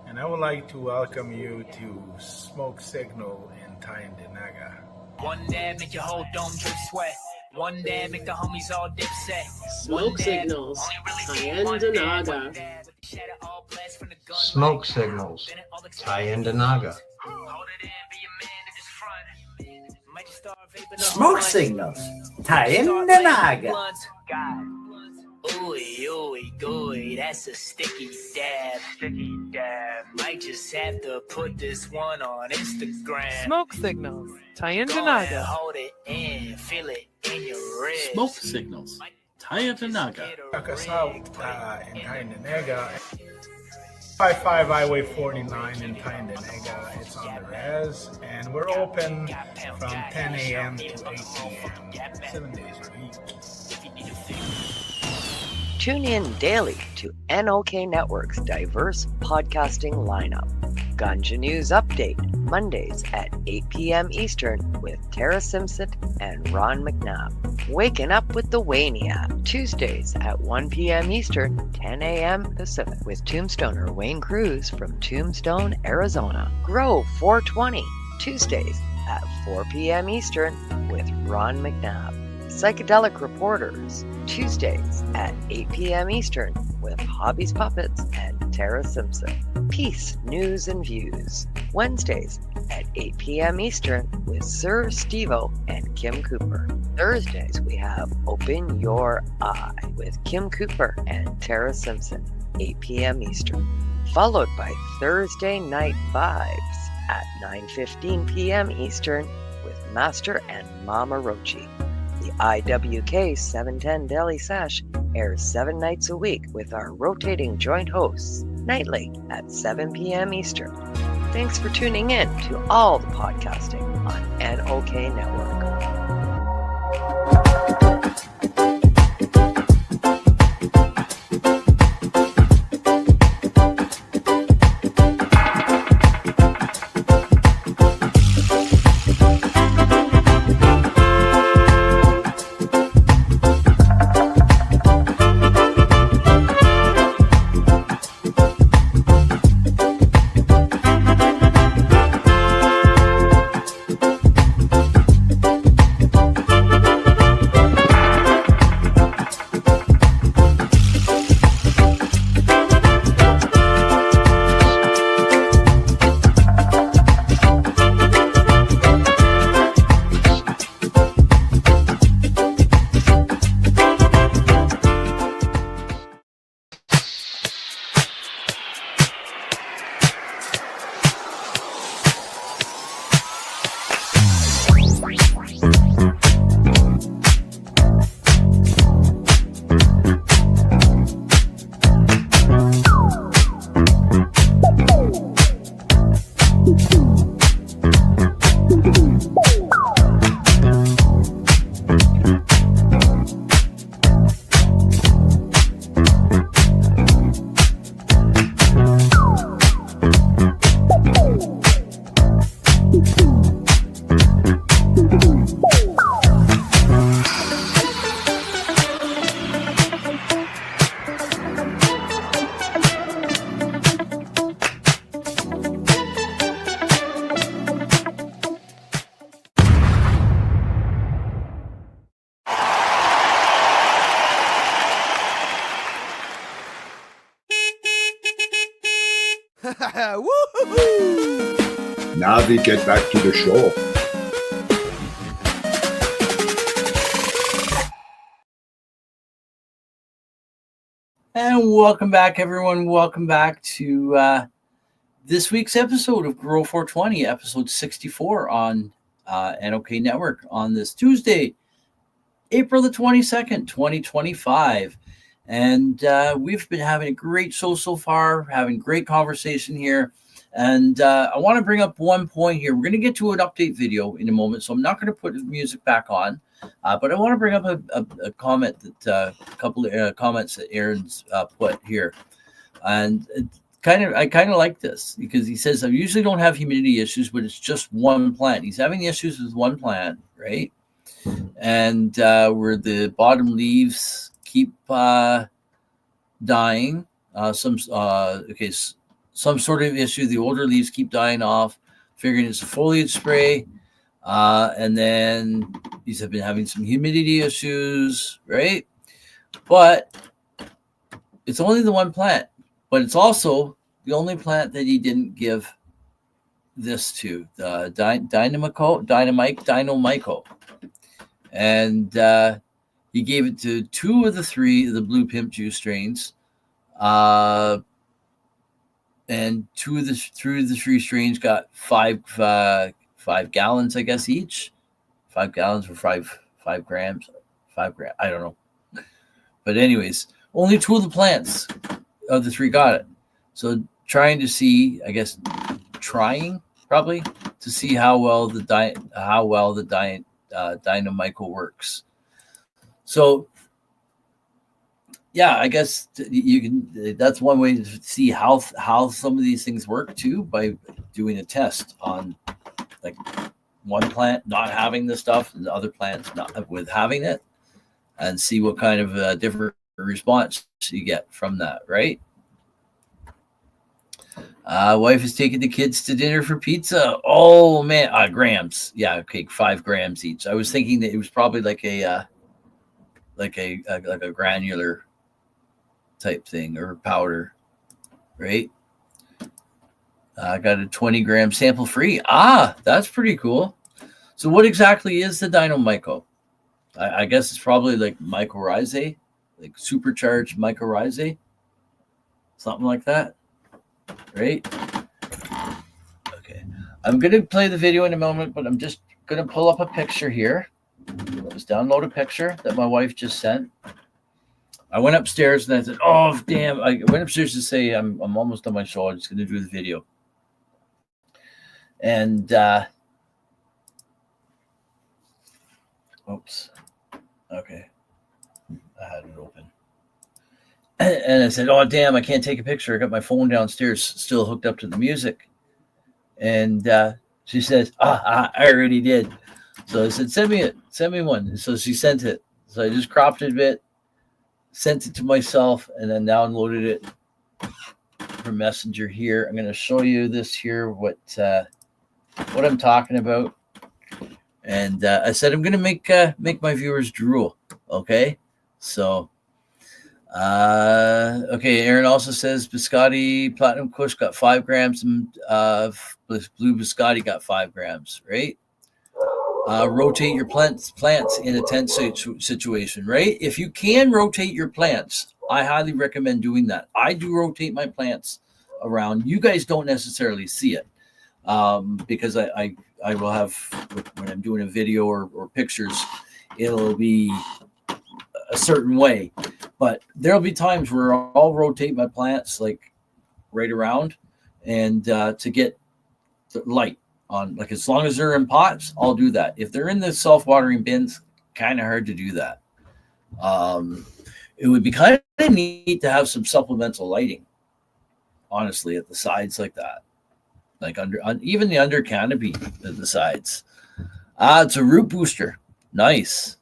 and I would like to welcome you to Smoke Signal in Tyndinaga. One dab make your whole dome drip sweat. One dab make the homies all dip set. Smoke Signals, Tyndinaga. Smoke signals, tie into Naga. Smoke signals, tie into Naga. Ooey, ooey, gooey, that's a sticky dab. Might just have to put this one on Instagram. Smoke signals, tie into Go Naga. and hold it in, feel it in your wrist. Smoke signals, tie into Naga. Check us out in Tyndonega. 55 Highway 49 in Tyndonega. It's on the res, and we're open from 10 a.m. to 8 p.m. 7 days a week. Tune in daily to NOK Network's diverse podcasting lineup. Ganja News Update, Mondays at 8 p.m. Eastern with Tara Simpson and Ron McNabb. Waking Up with the Waniac, Tuesdays at 1 p.m. Eastern, 10 a.m. Pacific with Tombstoner Wayne Cruz from Tombstone, Arizona. Grow420, Tuesdays at 4 p.m. Eastern with Ron McNabb. Psychedelic Reporters, Tuesdays at 8 p.m. Eastern with Hobbies Puppets and Tara Simpson. Peace, News and Views, Wednesdays at 8 p.m. Eastern with Sir Stevo and Kim Cooper. Thursdays we have Open Your Eye with Kim Cooper and Tara Simpson, 8 p.m. Eastern. Followed by Thursday Night Vibes at 9:15 p.m. Eastern with Master and Mama Rochi. The IWK 710 Daily Sesh airs 7 nights a week with our rotating joint hosts, nightly at 7 p.m. Eastern. Thanks for tuning in to all the podcasting on NOK Network. Now we get back to the show. And welcome back, everyone. Welcome back to this week's episode of Grow420, episode 64 on NOK Network on this Tuesday, April the 22nd, 2025. And we've been having a great show so far, having great conversation here. And I want to bring up one point here. We're going to get to an update video in a moment, so I'm not going to put the music back on. But I want to bring up a comment that a couple of comments that Aaron's put here. And I kind of like this because he says, I usually don't have humidity issues, but it's just one plant. He's having issues with one plant, right? And where the bottom leaves keep dying. Some sort of issue. The older leaves keep dying off, figuring it's a foliage spray. And then these have been having some humidity issues, right? But it's only the one plant. but it's also the only plant that he didn't give this to, the Dynamico. And he gave it to 2 of the 3 of the blue pimp juice strains. And 2 of the 3 strains got 5 gallons, I guess, each. 5 gallons for 5 grams. 5 grams, I don't know. But anyways, only 2 of the plants of the 3 got it. So trying to see, I guess, probably to see how well the Dynamico works. So yeah, I guess you can. That's one way to see how some of these things work too, by doing a test on like one plant not having the stuff and the other plants not with having it, and see what kind of different response you get from that, right? Wife is taking the kids to dinner for pizza. Oh man, grams. Yeah, okay, 5 grams each. I was thinking that it was probably like a granular type thing or powder, right? I got a 20-gram sample free. That's pretty cool. So what exactly is the Dynamico? I guess it's probably like mycorrhizae, like supercharged mycorrhizae, something like that, right? Okay, I'm gonna play the video in a moment, but I'm just gonna pull up a picture here. Let's download a picture that my wife just sent. I went upstairs and I said, "Oh damn!" I went upstairs to say I'm almost on my show. I'm just gonna do the video, and oops. Okay. I had it open. And I said, "Oh, damn, I can't take a picture. I got my phone downstairs still hooked up to the music." And she says, I already did. So I said, send me one. So she sent it. So I just cropped it a bit, sent it to myself, and then downloaded it from Messenger here. I'm going to show you this here, what I'm talking about. And I said I'm going to make my viewers drool. Okay, so okay. Aaron also says Biscotti Platinum Kush got 5 grams, and Blue Biscotti got 5 grams. Right. Rotate your plants in a tent situation. Right. If you can rotate your plants, I highly recommend doing that. I do rotate my plants around. You guys don't necessarily see it because I will have, when I'm doing a video or pictures, it'll be a certain way, but there'll be times where I'll rotate my plants like right around, and to get the light on, like as long as they're in pots, I'll do that. If they're in the self-watering bins, kind of hard to do that. It would be kind of neat to have some supplemental lighting, honestly, at the sides like that. Like even the under canopy at the sides. It's a root booster. Nice.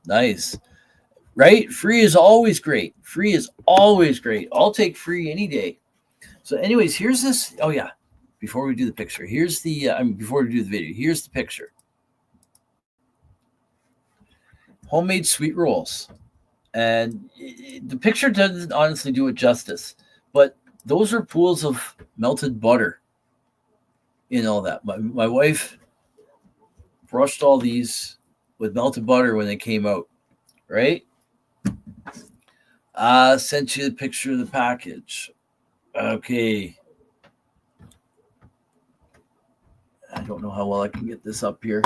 Right? Free is always great. I'll take free any day. So anyways, here's this. Oh yeah. Before we do the picture, here's the, before we do the video, here's the picture. Homemade sweet rolls. And the picture doesn't honestly do it justice, but those are pools of melted butter. In all that. My wife brushed all these with melted butter when they came out, right? Sent you the picture of the package. Okay. I don't know how well I can get this up here.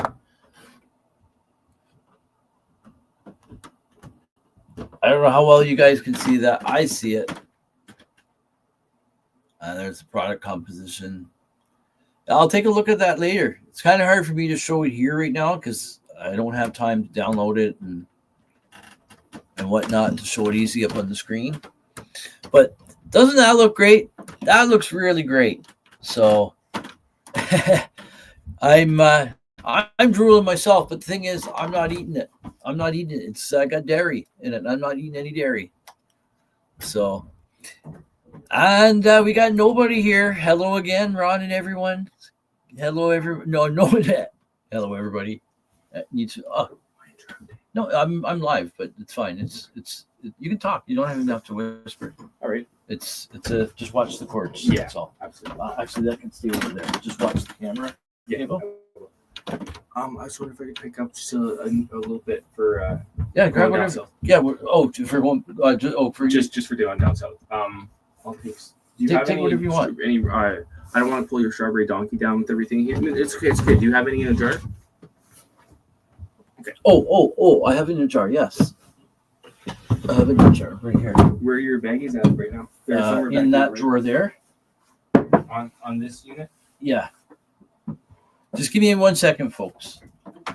I don't know how well you guys can see that. I see it. There's the product composition. I'll take a look at that later. It's kind of hard for me to show it here right now because I don't have time to download it and whatnot to show it easy up on the screen. But doesn't that look great? That looks really great. So I'm drooling myself, but the thing is, I'm not eating it. It's got dairy in it. I'm not eating any dairy. So, and we got nobody here. Hello again, Ron and everyone. Hello, everyone. No. Hello, everybody. No, I'm live, but it's fine. You can talk. You don't even have to whisper. All right. It's a just watch the cords. Yeah, That's all. absolutely. Actually, that can stay over there. Just watch the camera. Yeah. Cable. I was wondering if I could pick up just a little bit for Yeah, grab going down whatever. south. Yeah. For one. Just for doing down south. I'll take. Do you have take any, whatever you want. Any? I don't want to pull your strawberry donkey down with everything here. It's okay. It's okay. Do you have any in a jar? Okay. Oh! I have it in a jar. Yes. I have it in a jar right here. Where are your baggies at right now? They're somewhere back In there, that right? drawer there. On this unit. Yeah. Just give me 1 second, folks.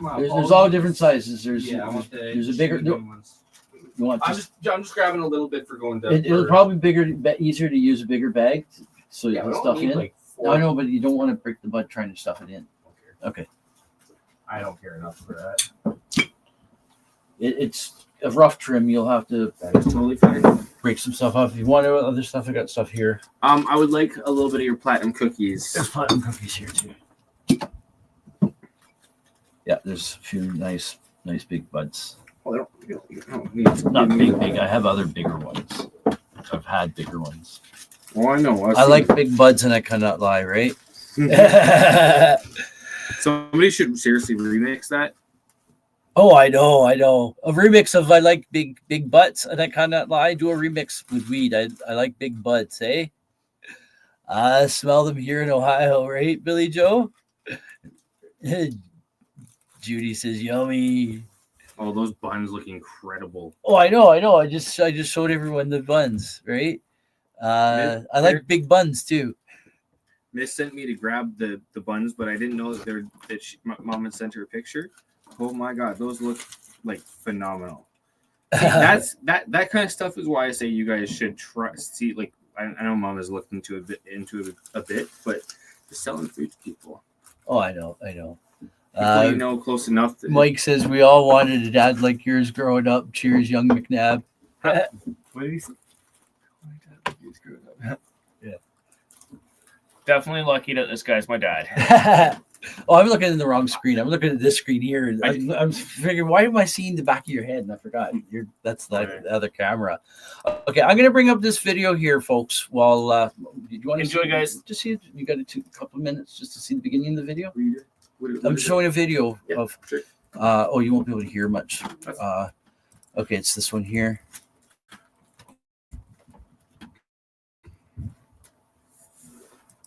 Wow. There's all different sizes. There's Yeah, I want there's a bigger. ones. You want I'm just grabbing a little bit for going down. It'll probably easier to use a bigger bag so you can stuff in. Like I know, but you don't want to break the bud trying to stuff it in. Okay. I don't care enough for that. It's a rough trim. You'll have to That is totally fine. break some stuff off. If you want other stuff, I got stuff here. I would like a little bit of your platinum cookies. There's platinum cookies here too. Yeah, there's a few nice big buds. Oh, you don't need Not big. I have other bigger ones. I've had bigger ones. Oh, I know. I like big buds, and I cannot lie, right? Somebody should seriously remix that. Oh, I know. A remix of I like big butts, and I cannot lie. Do a remix with weed. I like big butts, eh? I smell them here in Ohio, right, Billy Joe? Judy says yummy. Oh, those buns look incredible. Oh, I know. I just showed everyone the buns, right? I like big buns too. Miss sent me to grab the buns, but I didn't know Mom had sent her a picture. Oh my God, those look like phenomenal. That kind of stuff is why I say you guys should see. Like I know Mom has looked into a bit, but just selling food to people. Oh, I know. People you know close enough. Mike says we all wanted a dad like yours growing up. Cheers, young McNabb. What did he say? Yeah. Definitely lucky that this guy's my dad. Oh, I'm looking in the wrong screen. I'm looking at this screen here. I'm figuring, why am I seeing the back of your head? And I forgot. That's the other camera. Okay, I'm going to bring up this video here, folks. While you want to enjoy, guys. Just see it. You got a couple of minutes just to see the beginning of the video. What I'm showing a video of. Sure. You won't be able to hear much. Okay, it's this one here.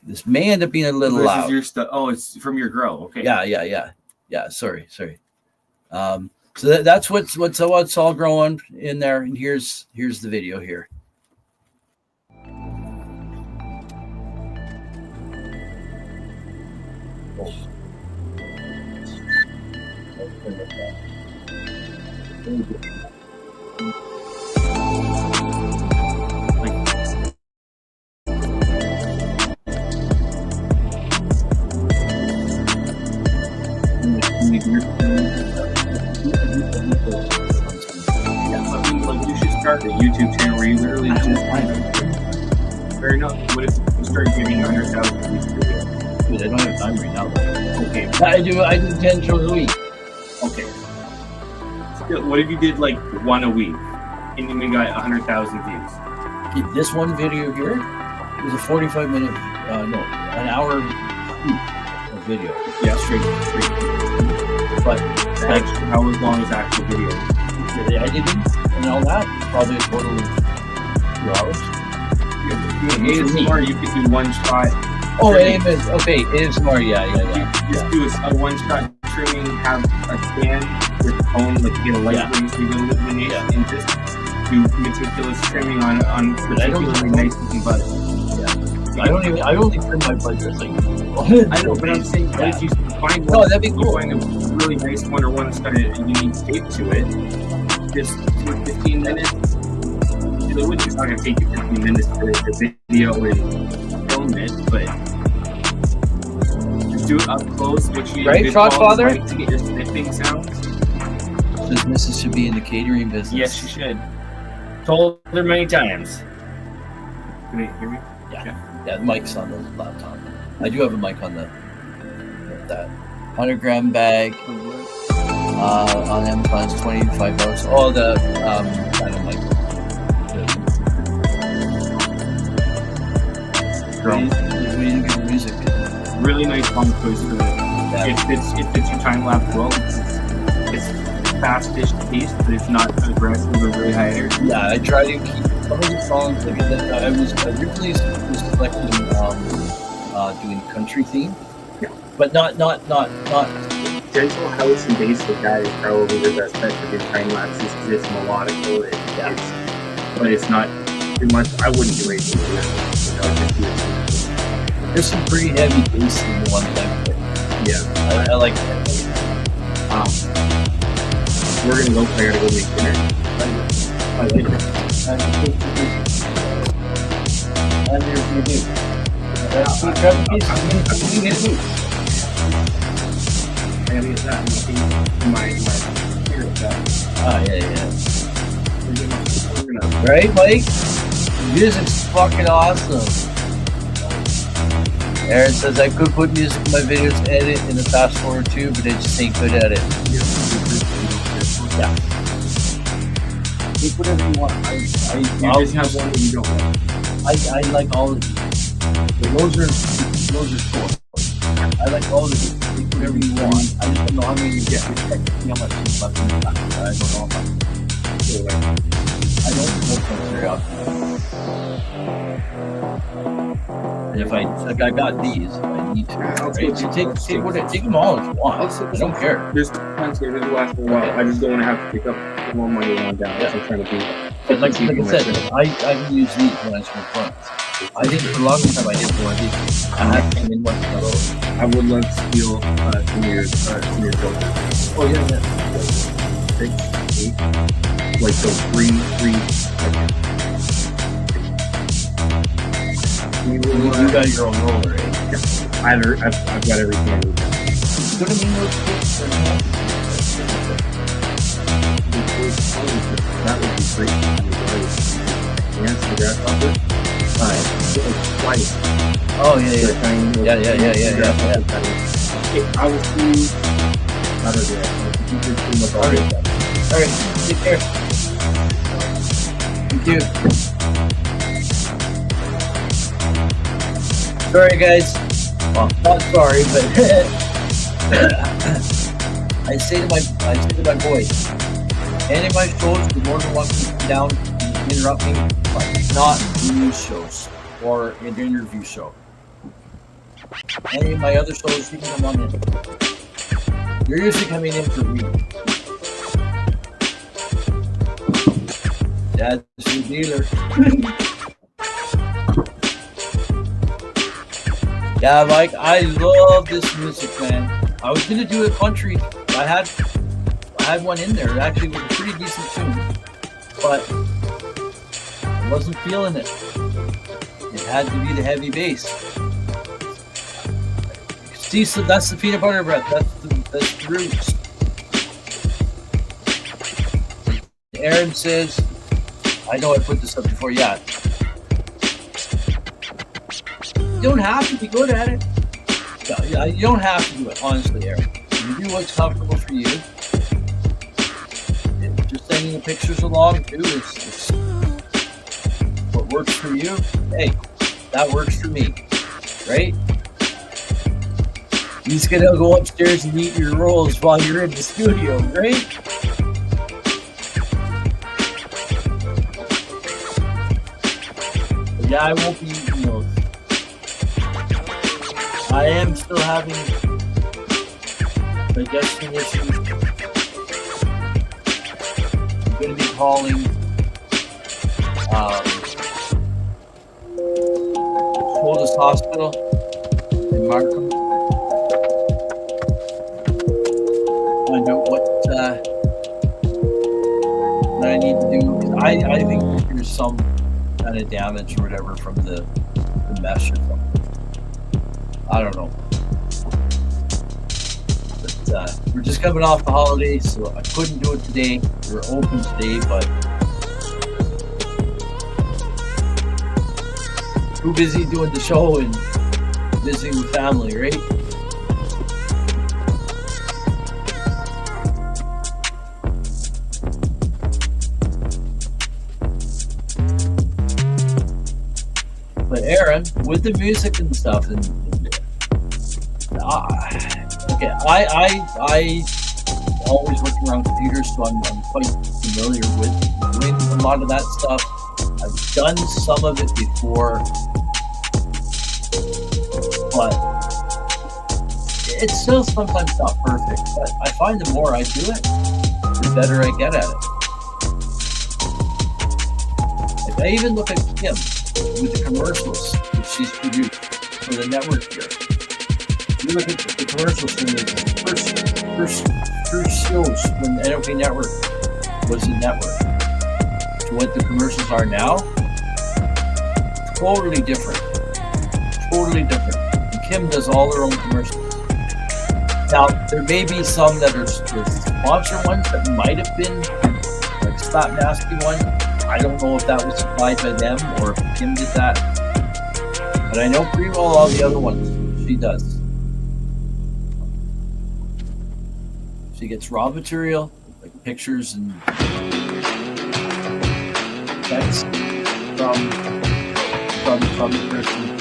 This may end up being a little loud. This is your stuff. Oh, it's from your grow. Okay. Yeah. Sorry. So that's what's all growing in there. And here's the video here. You should start a YouTube channel where you literally just fair enough. What if you start getting 100,000 views per video? Dude, I don't have time right now. Okay. I do 10 shows a week. Okay. Still, what if you did like one a week and then we got 100,000 views? This one video here is a 45-minute, an hour of video. Yeah. Straight. But How long is the actual video? the editing and all that, probably a total of 2 hours. ASMR, you could do one shot. Oh, ASMR, yeah. Just do a one shot trimming, have a stand with the phone, like get a light ring so you get illumination, and just do meticulous trimming on particularly nice looking buds. I only trim my buds like. I know, but I'm saying, what if you find one? Oh, that'd be cool. You find a really nice one or one that's got a unique shape to it. Just do 15 minutes. It's not going to take you 15 minutes to video and film it, but just do it up close. Which you Right, Frogfather? To get your sniffing sounds. This Mrs. should be in the catering business. Yes, she should. Told her many times. Can you hear me? Yeah, the mic's on the laptop. I do have a mic on that 100-gram bag. On Amazon, it's $25. Oh, I don't like drums. Really good music. Really nice song choice for it. Yeah. It fits your time lapse well. It's fast-ish paced, but it's not aggressive or really high energy. Yeah, I try to keep some of the songs like I was originally was selecting doing country theme. Yeah. But not Gentle house and bass with that is probably the best bet for good time lapses because it's melodical. But it's not too much. I wouldn't do anything with it. There's some pretty heavy bass in the one that I play. Yeah, I like that. We're gonna go. I gotta go make dinner. I like it. And you're good. I gotta get that in my spirit. Oh yeah. Right, Mike? Music's fucking awesome. Aaron says I could put music in my videos, edit in a fast forward too, but I just ain't good at it. Yeah. Take whatever you want. I just have one that you don't want. I like all of these. Those are short. I like all of these. Take whatever you want. I just don't know how many you get. How much you fucking got. I don't know how much. I don't smoke them very often. And if I got these, if I need to. Right? So take them all if you want. I don't care. There's tons here. This will last for a while. I just don't want to have to pick up more money on down. That's what I'm trying to do. But like I said, I can use these when I smoke blunts. I think for the longest time I didn't want these. I had them in one of those. I would love to steal some of your filters. Oh yeah. 6, 8, like those three. You got your own roller, right? Yeah. I've got everything I need. Go to those That would be great. Yes, the grasshopper. Twice. Oh yeah. Okay, I will see you Saturday. All right. Take care. Thank you. Sorry, guys. Well, not sorry, but I say to my boys, any of my shows, you're more than welcome to come down and interrupt me, but not news shows or an interview show. Any of my other shows, you can come on in. You're usually coming in for me. That's your dealer. Yeah, Mike, I love this music, man. I was gonna do a country. I had one in there. It actually was a pretty decent tune, but I wasn't feeling it. It had to be the heavy bass. See, so that's the peanut butter breath. That's the roots. Aaron says, I know I put this up before. Yeah. You don't have to be good at it. You don't have to do it, honestly, Aaron. You do what's comfortable for you. And just sending the pictures along too is what works for you. Hey, that works for me, right? You just gotta go upstairs and eat your rolls while you're in the studio, right? But yeah, I won't be eating those. I am still having digestion issues. I'm going to be calling Coldest Hospital in Markham. Find out what I need to do. Because I think there's some kind of damage or whatever from the mesh or something. I don't know. But we're just coming off the holiday, so I couldn't do it today. We're open today, but too busy doing the show and visiting with family, right? But Aaron, with the music and stuff, and okay, I always work around computers, so I'm quite familiar with doing a lot of that stuff. I've done some of it before, but it's still sometimes not perfect. But I find the more I do it, the better I get at it. Like I even look at Kim with the commercials that she's produced for the network here. You look at the commercials from the first shows when the NOK Network was the network to what the commercials are now. Totally different. Totally different. And Kim does all her own commercials. Now, there may be some that are sponsor ones that might have been like Stop Nasty one. I don't know if that was supplied by them or if Kim did that. But I know pretty well all the other ones she does. She gets raw material, like pictures and text from the person.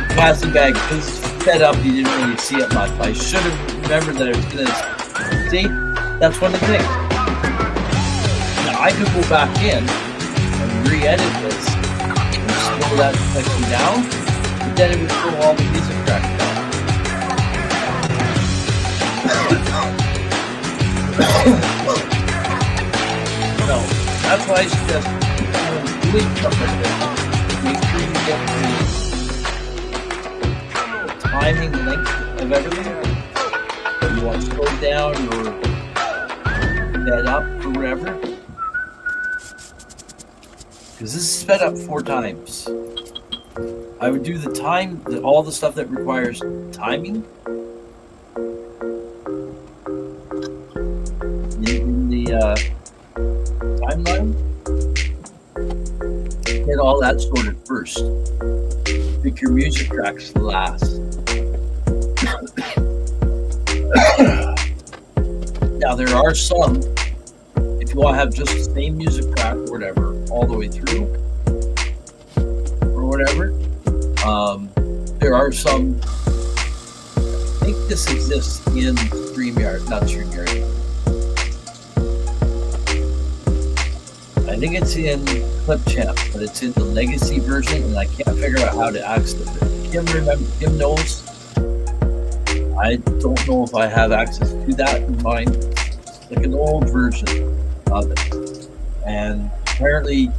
Plastic bag, because it's fed up, you didn't really see it much. I should have remembered that I was going to see. That's one of the things. Now I could go back in and re-edit this and slow that section down, but then it would throw all the music tracks down. So that's why I suggest doing stuff like this. Make sure you get the timing, length of everything. You want to slow down or sped up or whatever. Because this is sped up 4 times. I would do the time, all the stuff that requires timing in the timeline. Get all that sorted first. Pick your music tracks last. Now there are some, if you want to have just the same music track or whatever all the way through or whatever, there are some, I think this exists in StreamYard, not StreamYard. I think it's in Clipchamp, but it's in the legacy version and I can't figure out how to access it. Kim knows. I don't know if I have access to that in mine. It's like an old version of it. And apparently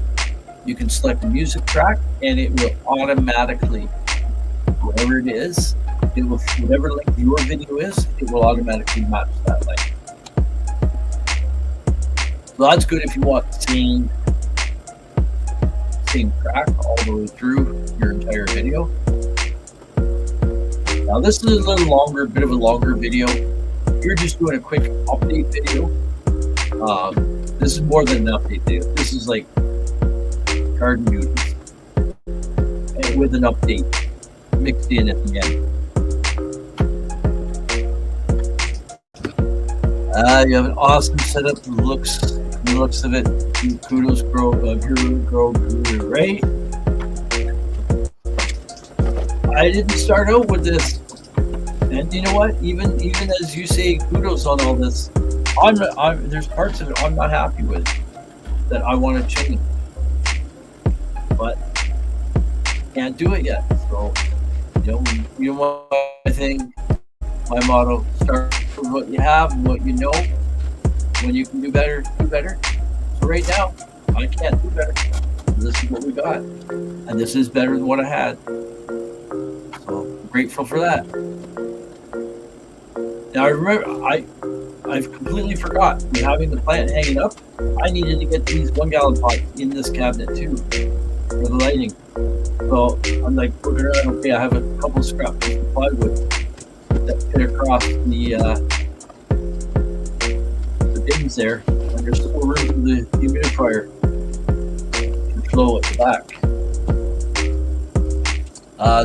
you can select a music track and it will automatically, whatever it is, it will, whatever length your video is, it will automatically match that length. So that's good if you want the same track all the way through your entire video. Now this is a little longer, bit of a longer video. If you're just doing a quick update video, this is more than an update video. This is like garden duties and with an update mixed in at the end. You have an awesome setup. The looks of it. Kudos, grow, right? I didn't start out with this, and you know what? Even as you say, kudos on all this. There's parts of it I'm not happy with that I want to change, but can't do it yet. So you know my thing, my motto: start with what you have and what you know. When you can do better, do better. So right now, I can't do better. This is what we got, and this is better than what I had. So I'm grateful for that. Now I remember I I've completely forgot having the plant hanging up. I needed to get these 1 gallon pots in this cabinet too for the lighting. So I'm like looking around. Okay, I have a couple scraps of plywood that fit across the bins there, and there's still room for the humidifier to flow at the back.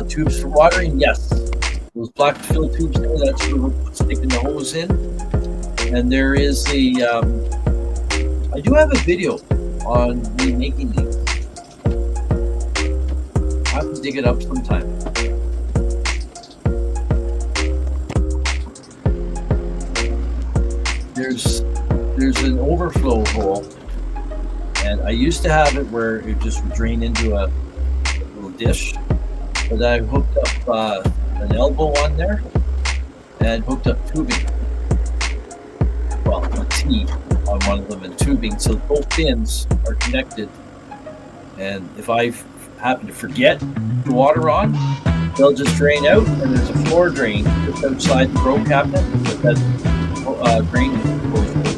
Tubes for watering, yes. Those black fill tubes there, that's for sticking the hose in. And there is I do have a video on me making these. I have to dig it up sometime. There's an overflow hole, and I used to have it where it just would drain into a little dish, but I hooked up an elbow on there and hooked up tubing. Well, a T on one of them and tubing, so both fins are connected. And if I happen to forget the water on, they'll just drain out, and there's a floor drain just outside the grow cabinet that drain goes into.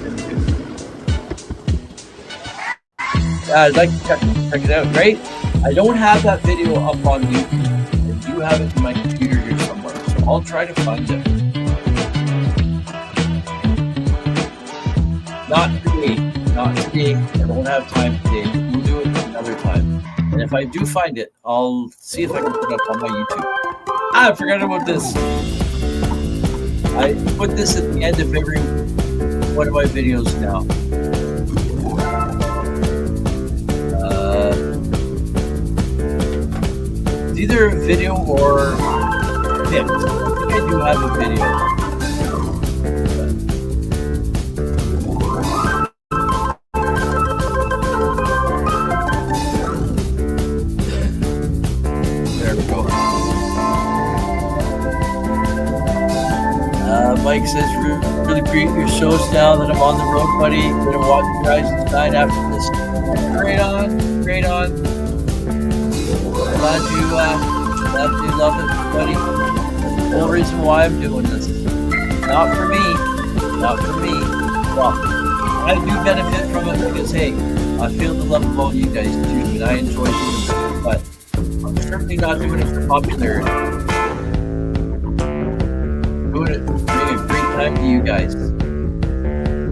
I'd like to check it out, right? I don't have that video up on YouTube. I do have it in my computer here somewhere, so I'll try to find it. Not today. I don't have time today. We'll do it another time. And if I do find it, I'll see if I can put it up on my YouTube. I forgot about this. I put this at the end of every one of my videos now. It's either a video or pics. I think I do have a video. Mike says, really appreciate your shows now that I'm on the road, buddy. Gonna watch you guys tonight after this. Great on. Glad you love it, buddy. The whole reason why I'm doing this. Not for me. Well, I do benefit from it because, hey, I feel the love of all you guys too, and I enjoy doing it. But I'm certainly not doing it for popularity. Doing it. Bring a great time to you guys.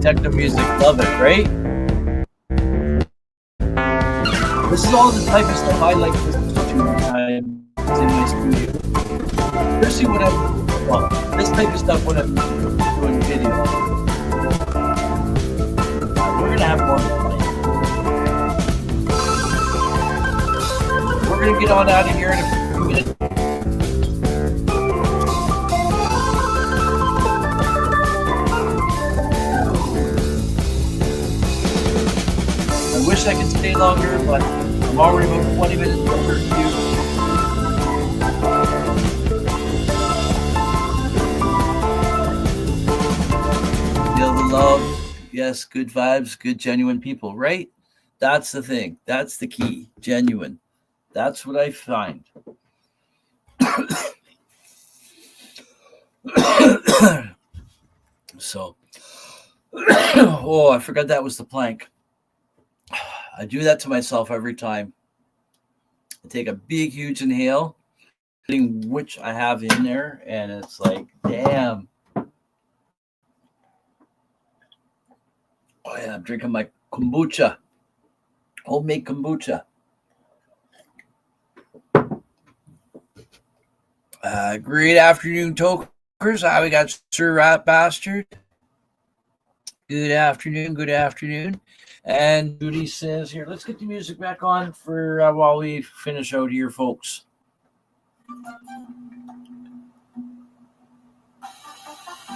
Techno music, love it, right? This is all the type of stuff I like to listen to when I'm in my studio. Especially when this type of stuff when I'm doing video. We're gonna have more fun. We're gonna get on out of here in a few minutes. I wish I could stay longer, but I'm already about 20 minutes overdue. Feel the love. Yes, good vibes, good, genuine people, right? That's the thing. That's the key. Genuine. That's what I find. So, oh, I forgot that was the plank. I do that to myself every time. I take a big, huge inhale, which I have in there, and it's like, damn. Oh yeah, I'm drinking my kombucha, homemade kombucha. Great afternoon, tokers. We got Sir Rat Bastard. Good afternoon. And Judy says here, let's get the music back on for while we finish out here, folks.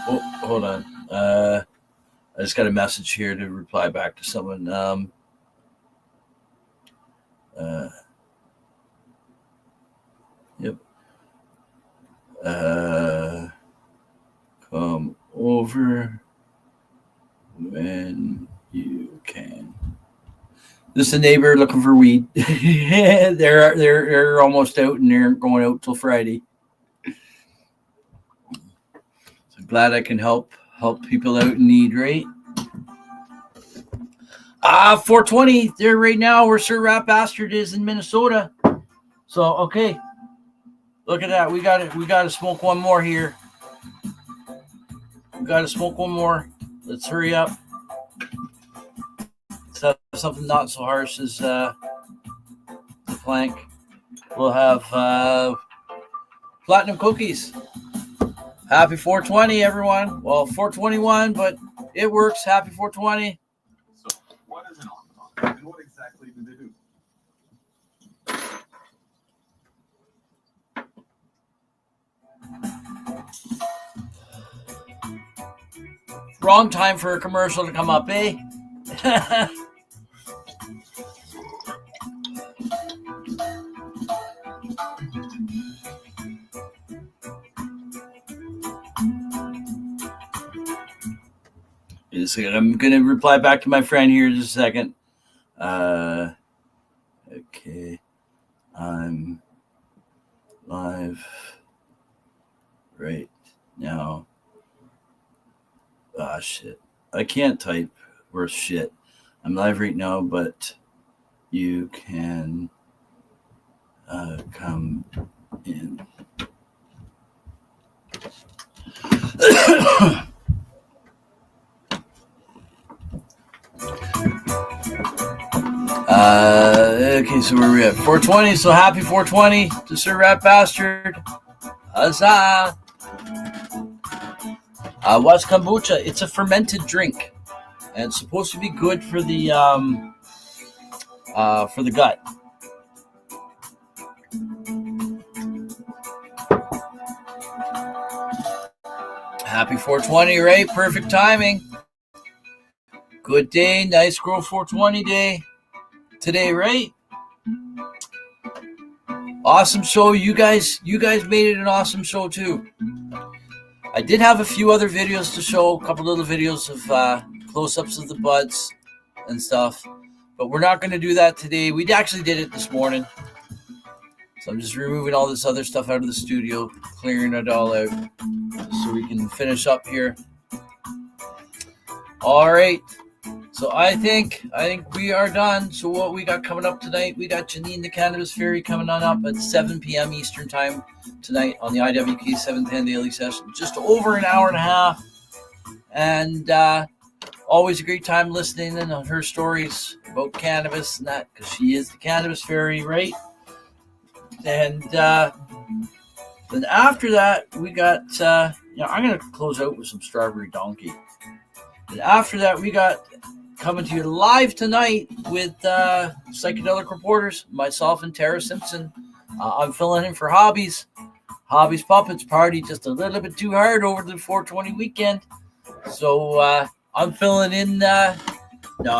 Oh, hold on. I just got a message here to reply back to someone. Yep. Come over when you can. This is a neighbor looking for weed. They're almost out and they're going out till Friday. So glad I can help help people out in need, right? 420 there right now where Sir Rat Bastard is in Minnesota. So okay, look at that. We got to smoke one more here. We got to smoke one more. Let's hurry up. Let's have something not so harsh as the plank. We'll have platinum cookies. Happy 420, everyone. Well, 421, but it works. Happy 420. So, what is an octopus, and what exactly do they do? Wrong time for a commercial to come up, eh? Wait a second. I'm going to reply back to my friend here in just a second. Okay. I'm live right now. Ah, shit. I can't type worse shit. I'm live right now, but you can come in. Okay, so where are we at? 420. So happy 420 to Sir Rat Bastard. Huzzah! What's kombucha? It's a fermented drink, and it's supposed to be good for the gut. Happy 420, right? Perfect timing. Good day, nice Grow420 day today, right? Awesome show. You guys made it an awesome show too. I did have a few other videos to show, a couple little videos of close-ups of the buds and stuff, but we're not going to do that today. We actually did it this morning, so I'm just removing all this other stuff out of the studio, clearing it all out so we can finish up here. All right, so I think we are done. So what we got coming up tonight, we got Janine the Cannabis Fairy coming on up at 7 p.m. Eastern Time tonight on the IWK 710 Daily Session. Just over an hour and a half. And always a great time listening in on her stories about cannabis and that, because she is the Cannabis Fairy, right? And then after that, we got, I'm going to close out with some Strawberry Donkey. And after that, we got coming to you live tonight with Psychedelic Reporters, myself and Tara Simpson. I'm filling in for Hobbies Puppets Party just a little bit too hard over the 420 weekend. So I'm filling in. No,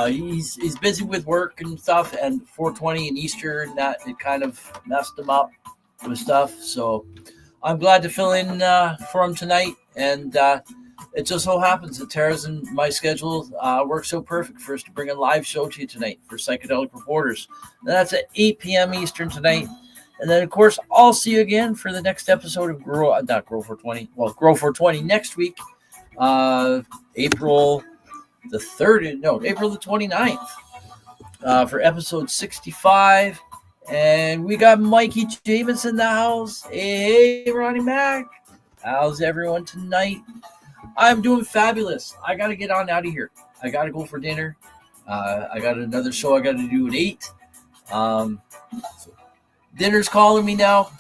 he's busy with work and stuff, and 420 and Easter and that, it kind of messed him up with stuff. So I'm glad to fill in for him tonight. And it just so happens that Tara's and my schedule works so perfect for us to bring a live show to you tonight for Psychedelic Reporters. And that's at 8 p.m. Eastern tonight. And then, of course, I'll see you again for the next episode of Grow420 next week, April the 29th, for episode 65. And we got Mikey James in the house. Hey, Ronnie Mac. How's everyone tonight? I'm doing fabulous. I got to get on out of here. I got to go for dinner. I got another show I got to do at 8. So dinner's calling me now.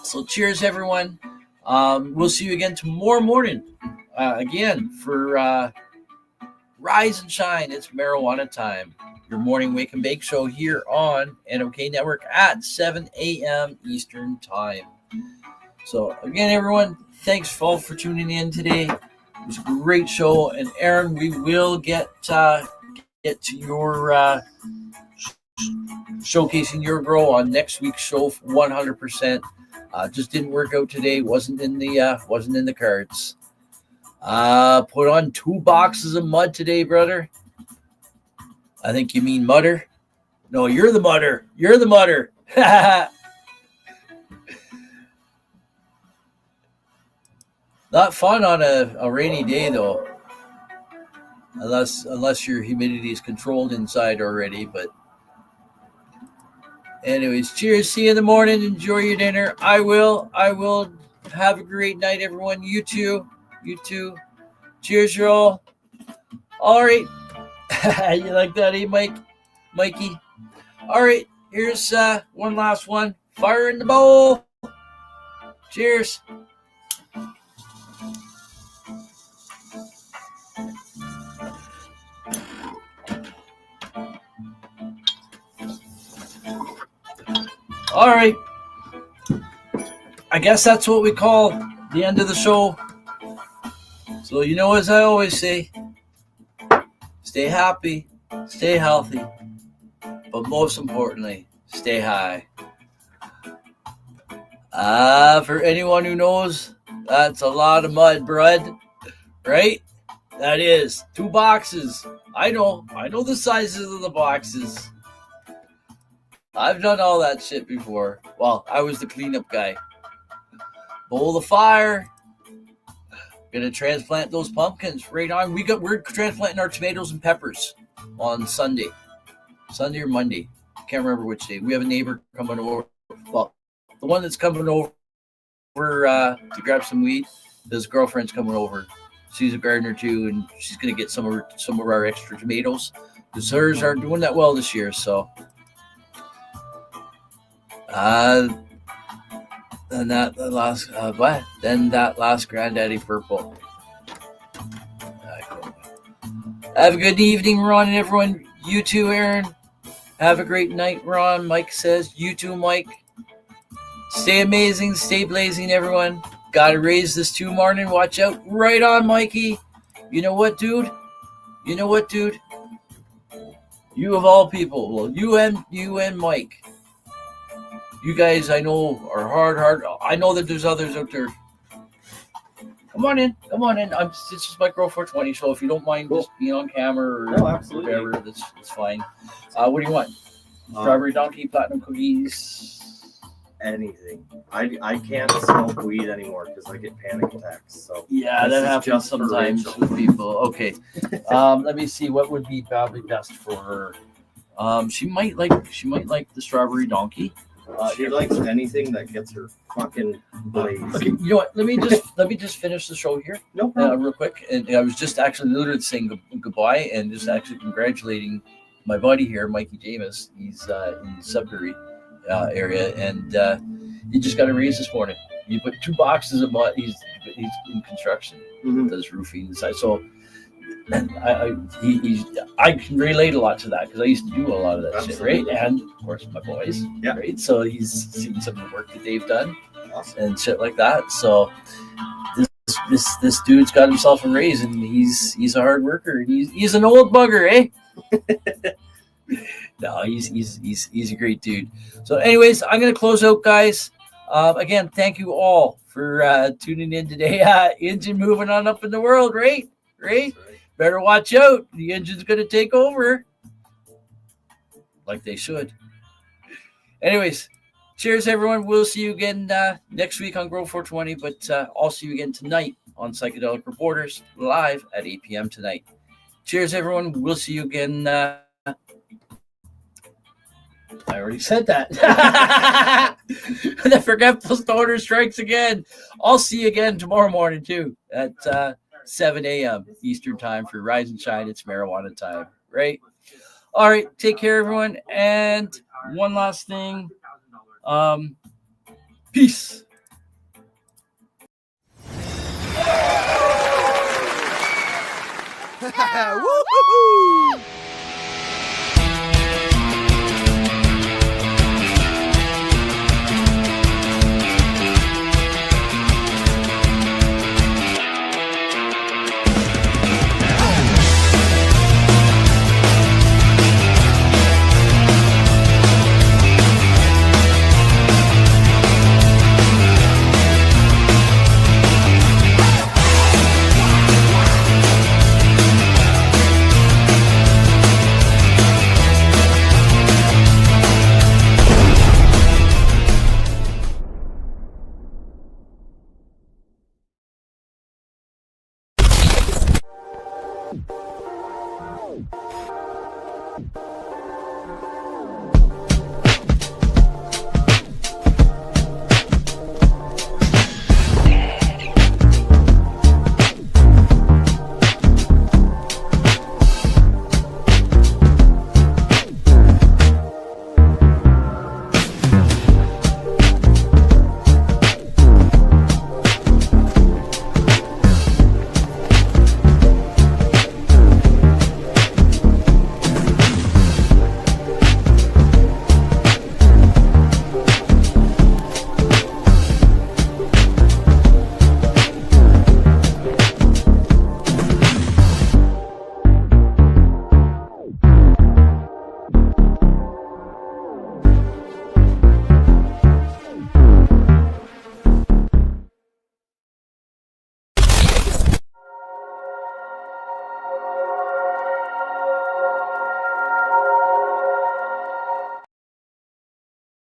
So cheers, everyone. We'll see you again tomorrow morning. Again, for Rise and Shine. It's marijuana time. Your morning wake and bake show here on NOK Network at 7 a.m. Eastern Time. So again, everyone, thanks all for tuning in today. It was a great show. And Aaron, we will get to your showcasing your grow on next week's show 100%. Just didn't work out today. Wasn't in the cards. Put on 2 boxes of mud today, brother. I think you mean mutter. No, you're the mutter. You're the mutter. Not fun on a rainy day though, unless your humidity is controlled inside already. But anyways, cheers. See you in the morning. Enjoy your dinner. I will. Have a great night, everyone. You too. Cheers, you all. All right. You like that, eh, Mikey? All right. Here's one last one. Fire in the bowl. Cheers. All right. I guess that's what we call the end of the show. So, as I always say, stay happy, stay healthy, but most importantly, stay high. For anyone who knows, that's a lot of mud, bud, right? That is 2 boxes. I know the sizes of the boxes. I've done all that shit before. Well, I was the cleanup guy. Bowl of fire. Gonna transplant those pumpkins right on. We're transplanting our tomatoes and peppers on Sunday or Monday. Can't remember which day. We have a neighbor coming over. Well, the one that's coming over to grab some weed. His girlfriend's coming over. She's a gardener too, and she's gonna get some of our extra tomatoes because hers aren't doing that well this year. So, then that last Granddaddy Purple. Have a good evening, Ron, and everyone. You too, Aaron. Have a great night, Ron. Mike says. You too, Mike. Stay amazing, stay blazing, everyone. Gotta raise this 2 morning. Watch out. Right on, Mikey. You know what, dude? You of all people. Well, you and Mike. You guys, I know, are hard. I know that there's others out there. Come on in. This is my Grow420, so if you don't mind just being on camera or whatever, that's fine. What do you want? Strawberry donkey, platinum cookies? Anything. I can't smoke weed anymore because I get panic attacks. So yeah, that happens sometimes with people. Okay. Let me see what would be probably best for her. She might like the strawberry donkey. She likes anything that gets her fucking blaze. Okay, you know what? Let me just finish the show here. No problem. Real quick. And I was just actually literally saying goodbye and just actually congratulating my buddy here, Mikey James. He's in Sudbury area, and he just got a raise this morning. You put 2 boxes of mud. He's in construction, does roofing inside. So I can relate a lot to that because I used to do a lot of that shit, right? And of course my boys, right? So he's seen some of the work that they've done and shit like that. So this dude's got himself a raise, and he's a hard worker. He's an old bugger, eh? No, he's a great dude. So anyways, I'm gonna close out, guys. Again, thank you all for tuning in today. Engine moving on up in the world, right? Better watch out. The engine's going to take over. Like they should. Anyways, cheers, everyone. We'll see you again next week on Grow420, but I'll see you again tonight on Psychedelic Reporters, live at 8 p.m. tonight. Cheers, everyone. We'll see you again. I already said that. The forgetful stoner strikes again. I'll see you again tomorrow morning, too, at 7 a.m. Eastern time for Rise and Shine. It's marijuana time, right? All right, take care, everyone. And one last thing. Peace. Woo-hoo-hoo!